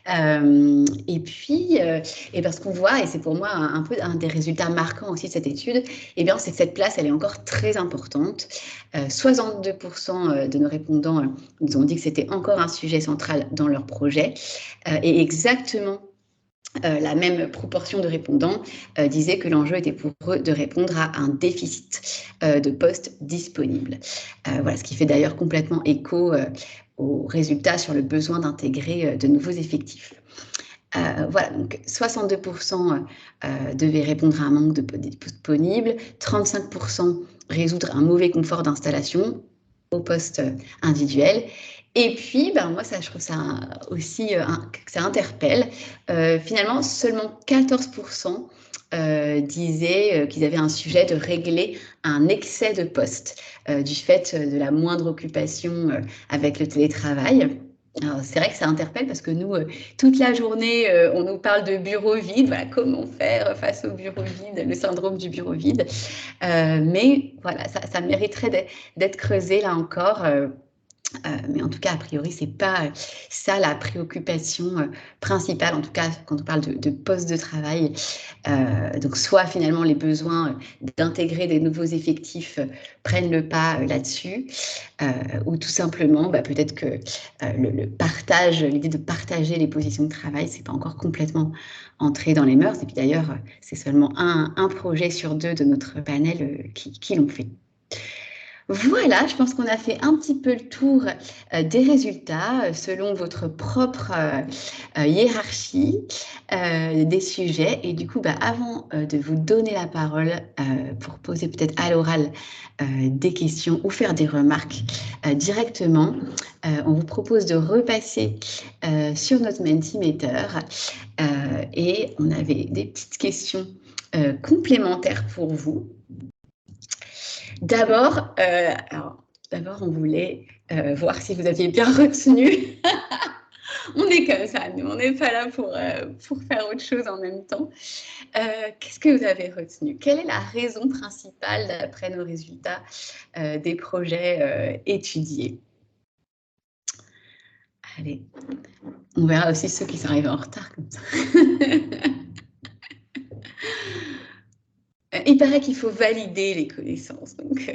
Et puis, ce qu'on voit, et c'est pour moi un peu un des résultats marquants aussi de cette étude, c'est que cette place, elle est encore très importante. 62% de nos répondants nous ont dit que c'était encore un sujet central dans leur projet. Et exactement la même proportion de répondants disait que l'enjeu était pour eux de répondre à un déficit de postes disponibles. Voilà, ce qui fait d'ailleurs complètement écho aux résultats sur le besoin d'intégrer de nouveaux effectifs. Voilà, donc 62% devaient répondre à un manque de postes disponibles, 35% résoudre un mauvais confort d'installation au poste individuel. Et puis, moi, je trouve ça aussi que ça interpelle. Finalement, seulement 14% disaient qu'ils avaient un sujet de régler un excès de poste du fait de la moindre occupation avec le télétravail. C'est vrai que ça interpelle parce que nous, toute la journée, on nous parle de bureau vide. Voilà, comment faire face au bureau vide, le syndrome du bureau vide. Mais voilà, ça mériterait d'être creusé là encore. Mais en tout cas, a priori, c'est pas ça la préoccupation principale, en tout cas quand on parle de poste de travail. Donc, soit finalement les besoins d'intégrer des nouveaux effectifs prennent le pas là-dessus, ou tout simplement, peut-être que le partage, l'idée de partager les positions de travail, c'est pas encore complètement entré dans les mœurs. Et puis d'ailleurs, c'est seulement un projet sur 2 de notre panel qui l'ont fait. Voilà, je pense qu'on a fait un petit peu le tour des résultats selon votre propre hiérarchie des sujets. Et du coup, avant de vous donner la parole pour poser peut-être à l'oral des questions ou faire des remarques directement, on vous propose de repasser sur notre Mentimeter et on avait des petites questions complémentaires pour vous. D'abord, on voulait voir si vous aviez bien retenu. On est comme ça, nous, on n'est pas là pour faire autre chose en même temps. Qu'est-ce que vous avez retenu? Quelle est la raison principale, d'après nos résultats, des projets étudiés? Allez, on verra aussi ceux qui sont arrivés en retard comme ça. Il paraît qu'il faut valider les connaissances, donc...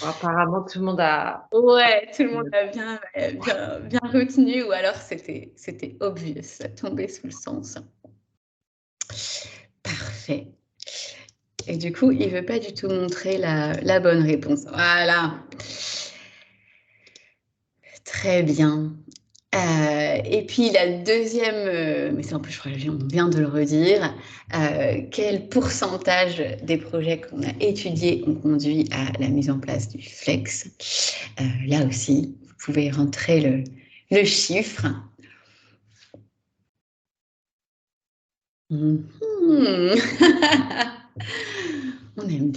Apparemment, tout le monde a... Ouais, tout le monde a bien retenu, ou alors c'était obvious, tombé sous le sens. Parfait. Et du coup, il ne veut pas du tout montrer la bonne réponse. Voilà. Très bien. Et puis la deuxième, mais c'est en plus, je crois que on vient de le redire, quel pourcentage des projets qu'on a étudiés ont conduit à la mise en place du flex? Là aussi, vous pouvez rentrer le chiffre. On aime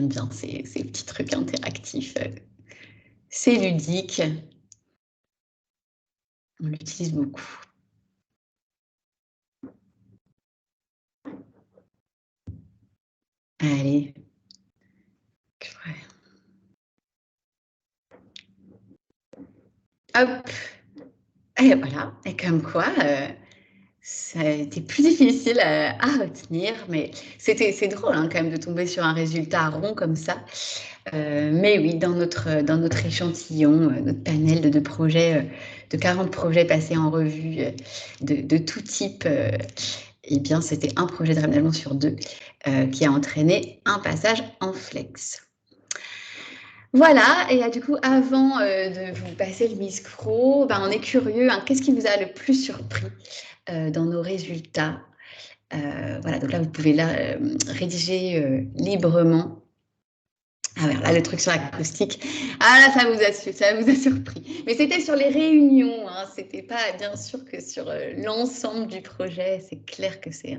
bien ces petits trucs interactifs. C'est ludique. On l'utilise beaucoup. Allez. Hop. Et voilà. Et comme quoi, ça a été plus difficile à retenir, mais c'est drôle quand même de tomber sur un résultat rond comme ça. Mais oui, dans notre échantillon, notre panel de projets, de 40 projets passés en revue de tout type, eh bien, c'était un projet de réaménagement sur 2 qui a entraîné un passage en flex. Voilà, et du coup, avant de vous passer le micro, on est curieux, qu'est-ce qui vous a le plus surpris dans nos résultats? Voilà, donc là, vous pouvez rédiger librement. Ah ouais, là, le truc sur l'acoustique, là, ça vous a surpris. Mais c'était sur les réunions, c'était pas bien sûr que sur l'ensemble du projet. C'est clair que c'est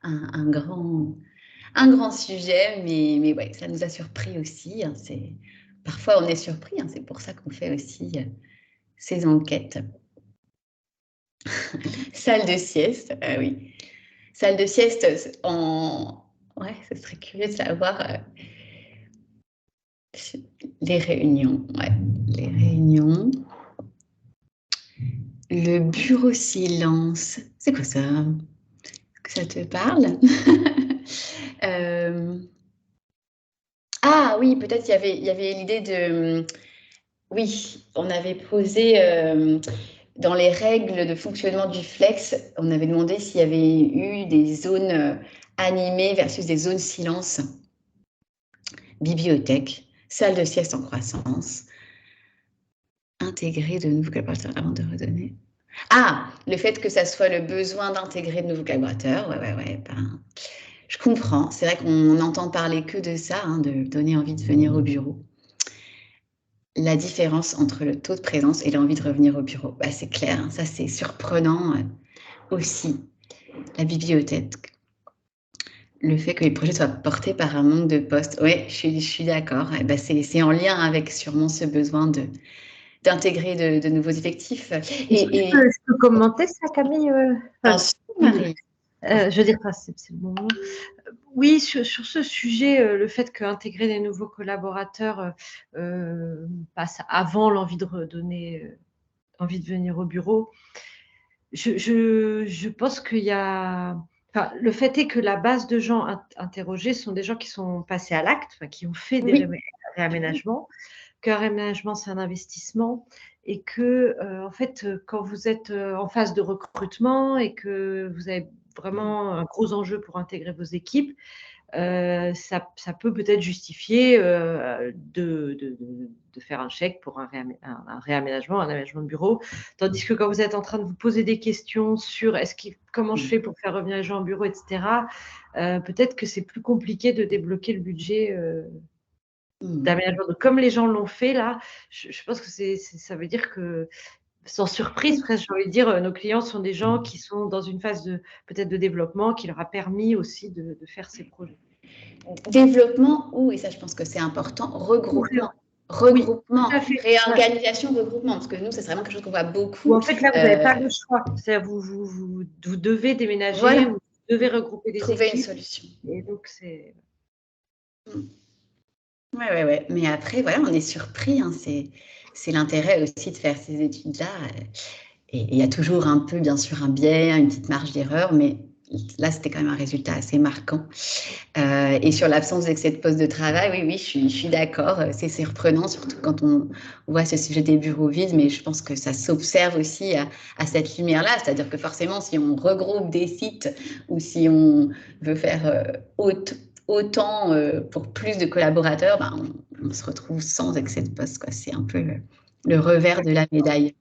un grand sujet, mais ouais, ça nous a surpris aussi. Parfois, on est surpris, c'est pour ça qu'on fait aussi ces enquêtes. Salle de sieste, oui. Salle de sieste, ouais, ce serait curieux de savoir les réunions, ouais, les réunions. Le bureau silence, c'est quoi ça? Est-ce que ça te parle? Ah oui, peut-être il y avait l'idée de... Oui, on avait posé dans les règles de fonctionnement du flex, on avait demandé s'il y avait eu des zones animées versus des zones silence. Bibliothèque, salle de sieste en croissance, intégrer de nouveaux collaborateurs avant de redonner. Ah, le fait que ça soit le besoin d'intégrer de nouveaux collaborateurs, ouais, je comprends. C'est vrai qu'on n'entend parler que de ça, de donner envie de venir au bureau. La différence entre le taux de présence et l'envie de revenir au bureau, c'est clair, ça c'est surprenant aussi. La bibliothèque, le fait que les projets soient portés par un manque de postes, oui, je suis d'accord. C'est en lien avec sûrement ce besoin d'intégrer de nouveaux effectifs. Je peux commenter ça, Camille? Bien sûr, Marie. Je veux dire, c'est le moment. Oui, sur ce sujet, le fait qu'intégrer des nouveaux collaborateurs passe avant l'envie de redonner, envie de venir au bureau. Je pense qu'il y a... Enfin, le fait est que la base de gens interrogés sont des gens qui sont passés à l'acte, qui ont fait des réaménagements, qu'un réaménagement, c'est un investissement, et que, en fait, quand vous êtes en phase de recrutement et que vous avez vraiment un gros enjeu pour intégrer vos équipes, ça peut peut-être justifier de faire un chèque pour un réaménagement, un aménagement de bureau. Tandis que quand vous êtes en train de vous poser des questions sur comment je fais pour faire revenir les gens au bureau, etc., peut-être que c'est plus compliqué de débloquer le budget d'aménagement. Donc, comme les gens l'ont fait là, je pense que ça veut dire que, sans surprise, presque, j'ai envie de dire, nos clients sont des gens qui sont dans une phase peut-être de développement qui leur a permis aussi de faire ces projets. Développement ou, et ça je pense que c'est important, regroupement. Regroupement, oui, réorganisation, regroupement, parce que nous, ça c'est vraiment quelque chose qu'on voit beaucoup. Ou en fait, là, vous n'avez pas le choix. C'est-à-dire, vous devez déménager, voilà. vous devez regrouper des trouver équipes. Une solution. Et donc, c'est... Ouais. Mais après, voilà, on est surpris. Hein, c'est l'intérêt aussi de faire ces études-là. Et il y a toujours un peu, bien sûr, un biais, une petite marge d'erreur, mais là, c'était quand même un résultat assez marquant. Et sur l'absence d'excès de poste de travail, oui, je suis d'accord. C'est surprenant, surtout quand on voit ce sujet des bureaux vides, mais je pense que ça s'observe aussi à cette lumière-là. C'est-à-dire que forcément, si on regroupe des sites ou si on veut faire autant pour plus de collaborateurs, on se retrouve sans excès de poste, quoi. C'est un peu le revers de la médaille.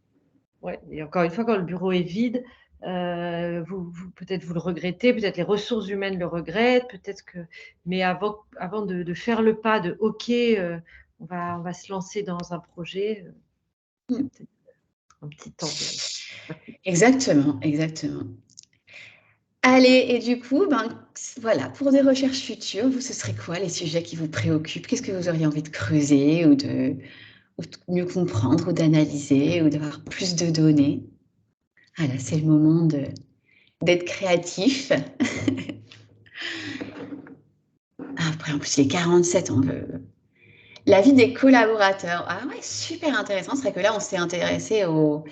Ouais, et encore une fois, quand le bureau est vide, peut-être vous le regrettez, peut-être les ressources humaines le regrettent, peut-être que... Mais avant de faire le pas de « OK, on va se lancer dans un projet », peut-être un petit temps. Exactement. Allez, et du coup, voilà, pour des recherches futures, vous, ce serait quoi les sujets qui vous préoccupent? Qu'est-ce que vous auriez envie de creuser ou de mieux comprendre ou d'analyser ou d'avoir plus de données? Voilà, c'est le moment d'être créatif. Après, en plus, les 47, on veut... La vie des collaborateurs. Ah ouais, super intéressant. C'est vrai que là, on s'est intéressé aux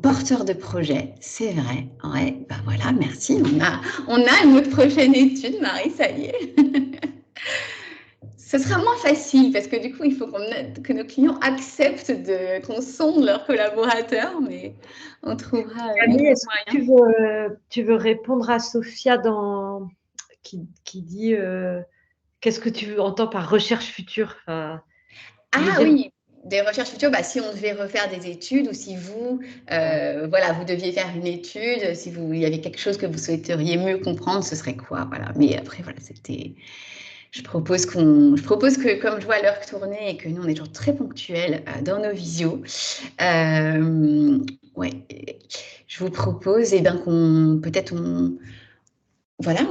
porteurs de projets. C'est vrai. Ouais, voilà, merci. On a une autre prochaine étude, Marie, ça y est. Ce sera moins facile parce que du coup, il faut que nos clients acceptent qu'on sonde leurs collaborateurs, mais on trouvera Camille, est-ce que tu veux répondre à Sophia qui dit qu'est-ce que tu entends par recherche future? Oui, des recherches futures, si on devait refaire des études ou si vous, vous deviez faire une étude, si il y avait quelque chose que vous souhaiteriez mieux comprendre, ce serait quoi? Voilà. Mais après, voilà, c'était... Je propose que, comme je vois l'heure tourner et que nous, on est toujours très ponctuels dans nos visios, je vous propose qu'on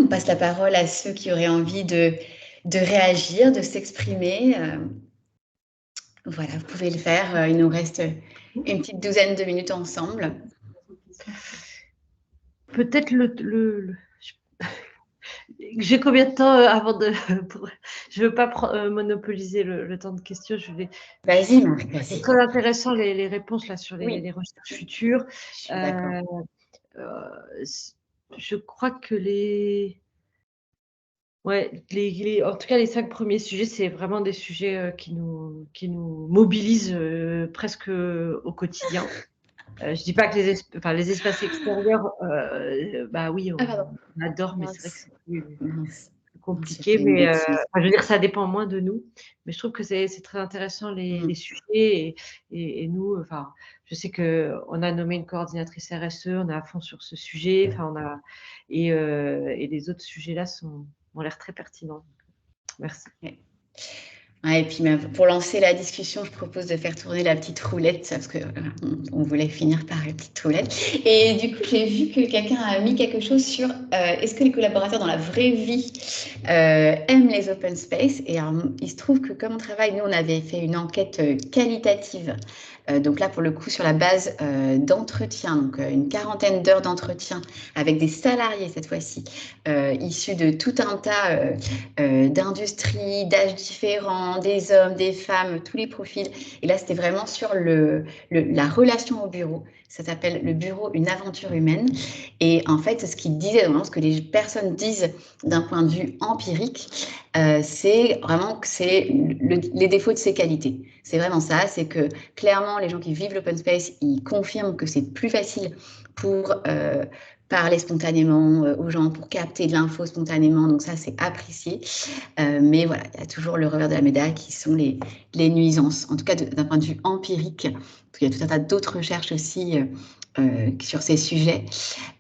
passe la parole à ceux qui auraient envie de réagir, de s'exprimer. Voilà, vous pouvez le faire. Il nous reste une petite douzaine de minutes ensemble. Peut-être j'ai combien de temps avant de... Je ne veux pas monopoliser le temps de questions. Vas-y, Marc, vas-y. C'est très intéressant les réponses là, sur les recherches futures. Je suis d'accord. Je crois que en tout cas, les 5 premiers sujets, c'est vraiment des sujets qui nous mobilisent presque au quotidien. Je ne dis pas que les espaces extérieurs, oui, on adore, mais c'est vrai que c'est plus compliqué. Mais je veux dire, ça dépend moins de nous. Mais je trouve que c'est très intéressant les sujets. Et nous, je sais qu'on a nommé une coordinatrice RSE, on est à fond sur ce sujet. Et les autres sujets-là ont l'air très pertinents. Merci. Et puis, pour lancer la discussion, je propose de faire tourner la petite roulette, parce qu'on voulait finir par la petite roulette. Et du coup, j'ai vu que quelqu'un a mis quelque chose sur est-ce que les collaborateurs dans la vraie vie aiment les open space? Et alors, il se trouve que comme on travaille, nous, on avait fait une enquête qualitative. Donc là, pour le coup, sur la base d'entretien, donc une quarantaine d'heures d'entretien avec des salariés cette fois-ci, issus de tout un tas d'industries, d'âges différents, des hommes, des femmes, tous les profils. Et là, c'était vraiment sur la relation au bureau. Ça s'appelle le bureau, une aventure humaine. Et en fait, ce qu'ils disaient, ce que les personnes disent d'un point de vue empirique, c'est vraiment que c'est les défauts de ses qualités. C'est vraiment ça, c'est que clairement, les gens qui vivent l'open space, ils confirment que c'est plus facile pour parler spontanément aux gens, pour capter de l'info spontanément. Donc ça, c'est apprécié. Mais voilà, il y a toujours le revers de la médaille qui sont les nuisances. En tout cas, d'un point de vue empirique, il y a tout un tas d'autres recherches aussi sur ces sujets.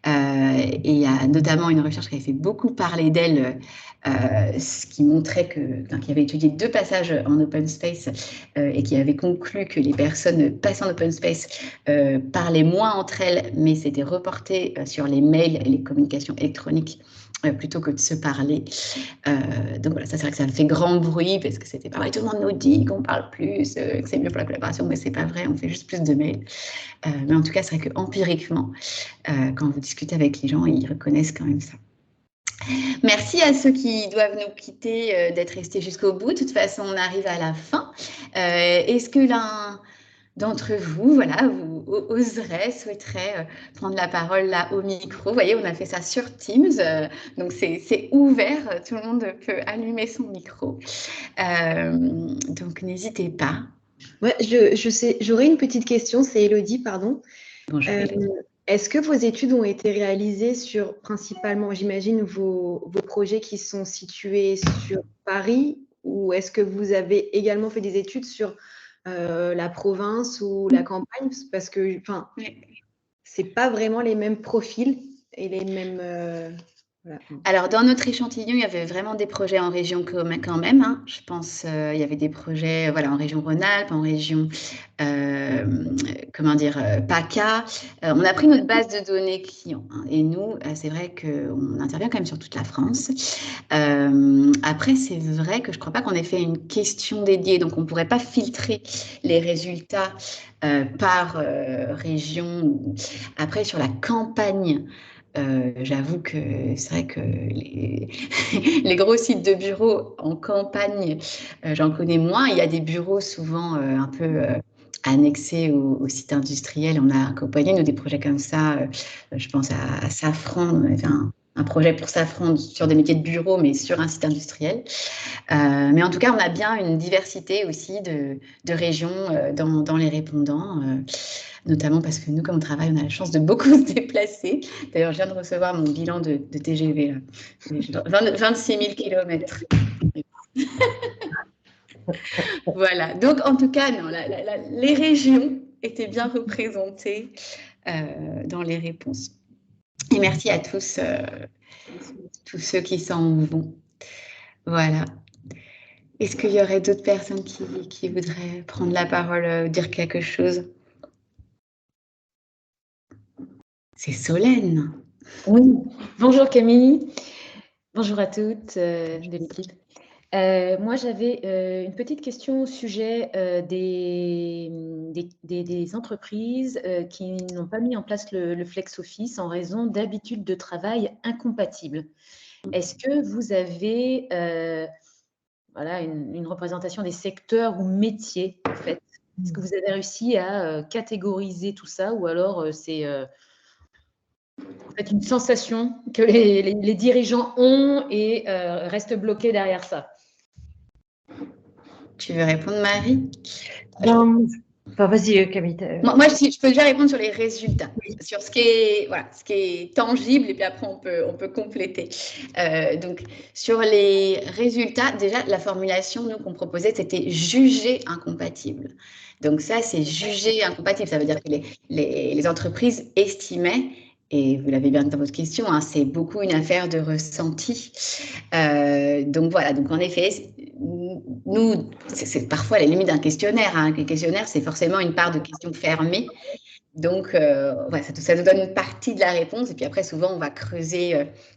Et il y a notamment une recherche qui avait fait beaucoup parler d'elle, ce qui montrait qui avait étudié 2 passages en open space et qui avait conclu que les personnes passant en open space parlaient moins entre elles, mais c'était reporté sur les mails et les communications électroniques plutôt que de se parler. Donc voilà, ça c'est vrai que ça fait grand bruit parce que c'était pareil, tout le monde nous dit qu'on parle plus, que c'est mieux pour la collaboration, mais c'est pas vrai, on fait juste plus de mails. Mais en tout cas, c'est vrai qu'empiriquement, quand vous discutez avec les gens, ils reconnaissent quand même ça. Merci à ceux qui doivent nous quitter d'être restés jusqu'au bout. De toute façon, on arrive à la fin. Est-ce que l'un d'entre vous, voilà, vous oserait, souhaiterait prendre la parole là au micro? Vous voyez, on a fait ça sur Teams, donc c'est ouvert, tout le monde peut allumer son micro. Donc n'hésitez pas. Ouais, je sais, j'aurais une petite question, c'est Élodie, pardon. Bonjour. Est-ce que vos études ont été réalisées sur principalement, j'imagine, vos projets qui sont situés sur Paris, ou est-ce que vous avez également fait des études sur la province ou la campagne? Parce que, enfin, c'est pas vraiment les mêmes profils et les mêmes. Voilà. Alors, dans notre échantillon, il y avait vraiment des projets en région quand même. Hein. Je pense il y avait des projets en région Rhône-Alpes, en région PACA. On a pris notre base de données clients. Hein, et nous, c'est vrai qu'on intervient quand même sur toute la France. Après, c'est vrai que je ne crois pas qu'on ait fait une question dédiée. Donc, on ne pourrait pas filtrer les résultats par région. Après, sur la campagne, j'avoue que c'est vrai que les gros sites de bureaux en campagne, j'en connais moins. Il y a des bureaux souvent un peu annexés au site industriel. On a accompagné nous des projets comme ça. Je pense à Safran. On avait fait un projet pour Safran sur des métiers de bureau, mais sur un site industriel. Mais en tout cas, on a bien une diversité aussi de régions dans les répondants. Notamment parce que nous, comme on travaille, on a la chance de beaucoup se déplacer. D'ailleurs, je viens de recevoir mon bilan de TGV. 26 000 kilomètres. Voilà. Donc, en tout cas, non, les régions étaient bien représentées dans les réponses. Et merci à tous ceux qui s'en vont. Voilà. Est-ce qu'il y aurait d'autres personnes qui voudraient prendre la parole, dire quelque chose? C'est Solène. Oui, bonjour Camille, bonjour à toutes de l'équipe. Moi, j'avais une petite question au sujet des entreprises qui n'ont pas mis en place le flex office en raison d'habitudes de travail incompatibles. Est-ce que vous avez une représentation des secteurs ou métiers, en fait? Est-ce que vous avez réussi à catégoriser tout ça, ou alors c'est en fait une sensation que les dirigeants ont et restent bloqués derrière ça? Tu veux répondre, Marie? Vas-y, Camille. Moi, je peux déjà répondre sur les résultats, sur ce qui est tangible, et puis après, on peut compléter. Donc, sur les résultats, déjà, la formulation qu'on proposait, c'était « juger incompatible ». Donc ça, c'est « juger incompatible ». Ça veut dire que les entreprises estimaient, et vous l'avez bien dit dans votre question, hein, c'est beaucoup une affaire de ressenti. Donc voilà, donc en effet, nous, c'est parfois à la limite d'un questionnaire. Hein. Un questionnaire, c'est forcément une part de questions fermées. Donc, ça nous donne une partie de la réponse. Et puis après, souvent, on va creuser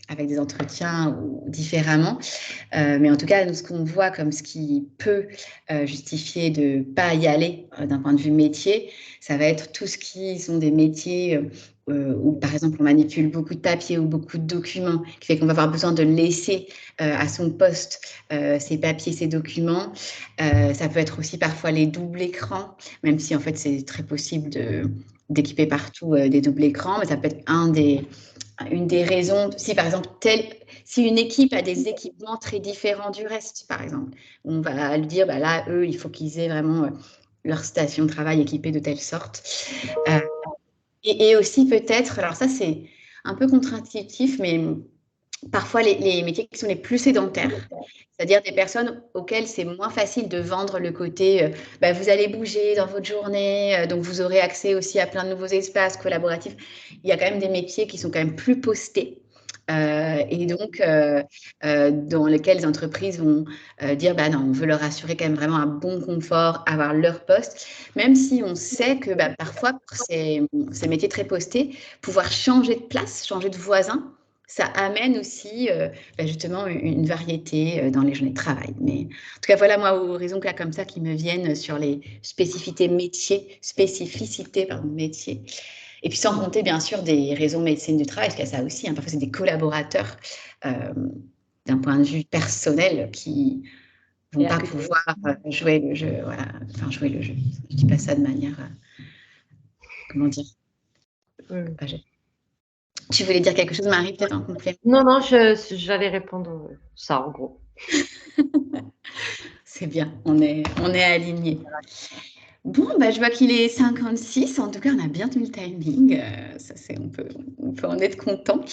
avec des entretiens ou différemment. Mais en tout cas, nous, ce qu'on voit comme ce qui peut justifier de ne pas y aller d'un point de vue métier, ça va être tout ce qui sont des métiers où, par exemple, on manipule beaucoup de papiers ou beaucoup de documents, qui fait qu'on va avoir besoin de laisser à son poste ces papiers, ces documents. Ça peut être aussi parfois les doubles écrans, même si en fait c'est très possible d'équiper partout des doubles écrans, mais ça peut être un des une des raisons, si par exemple, si une équipe a des équipements très différents du reste, par exemple, on va lui dire, là, eux, il faut qu'ils aient vraiment leur station de travail équipée de telle sorte. Et aussi peut-être, alors ça c'est un peu contre-intuitif, mais parfois les métiers qui sont les plus sédentaires, c'est-à-dire des personnes auxquelles c'est moins facile de vendre le côté vous allez bouger dans votre journée, donc vous aurez accès aussi à plein de nouveaux espaces collaboratifs. Il y a quand même des métiers qui sont quand même plus postés. Et donc, dans lesquels les entreprises vont dire non, on veut leur assurer quand même vraiment un bon confort, avoir leur poste, même si on sait que parfois, pour ces métiers très postés, pouvoir changer de place, changer de voisin, ça amène aussi justement une variété dans les journées de travail. Mais en tout cas, voilà, moi, aux raisons comme ça qui me viennent sur les spécificités métiers. Et puis sans compter bien sûr des raisons médecine du travail, parce qu'il y a ça aussi, parfois c'est des collaborateurs d'un point de vue personnel qui ne vont pas pouvoir jouer le jeu. Voilà. Enfin, jouer le jeu. Je ne dis pas ça de manière... comment dire Tu voulais dire quelque chose, Marie, peut-être en complément? Non, j'allais répondre ça en gros. C'est bien, on est alignés. Bon, je vois qu'il est 56. En tout cas, on a bien tenu le timing. On peut en être content.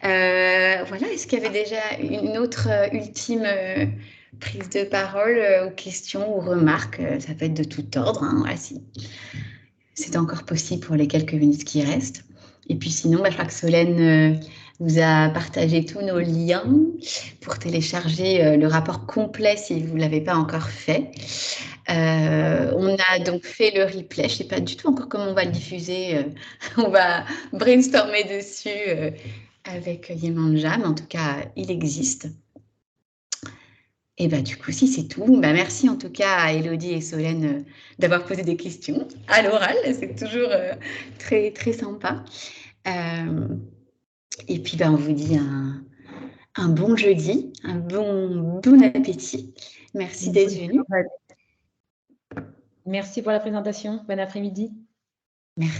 Voilà, est-ce qu'il y avait déjà une autre ultime prise de parole ou question ou remarque? Ça peut être de tout ordre. Voilà, si c'est encore possible pour les quelques minutes qui restent. Et puis sinon, je crois que Solène vous a partagé tous nos liens pour télécharger le rapport complet si vous ne l'avez pas encore fait. On a donc fait le replay. Je ne sais pas du tout encore comment on va le diffuser. On va brainstormer dessus avec Yemanja, mais en tout cas, il existe. Et du coup, si c'est tout, merci en tout cas à Élodie et Solène d'avoir posé des questions à l'oral. C'est toujours très, très sympa. Et puis, on vous dit un bon jeudi, un bon appétit. Merci d'être venu. Merci pour la présentation. Bon après-midi. Merci.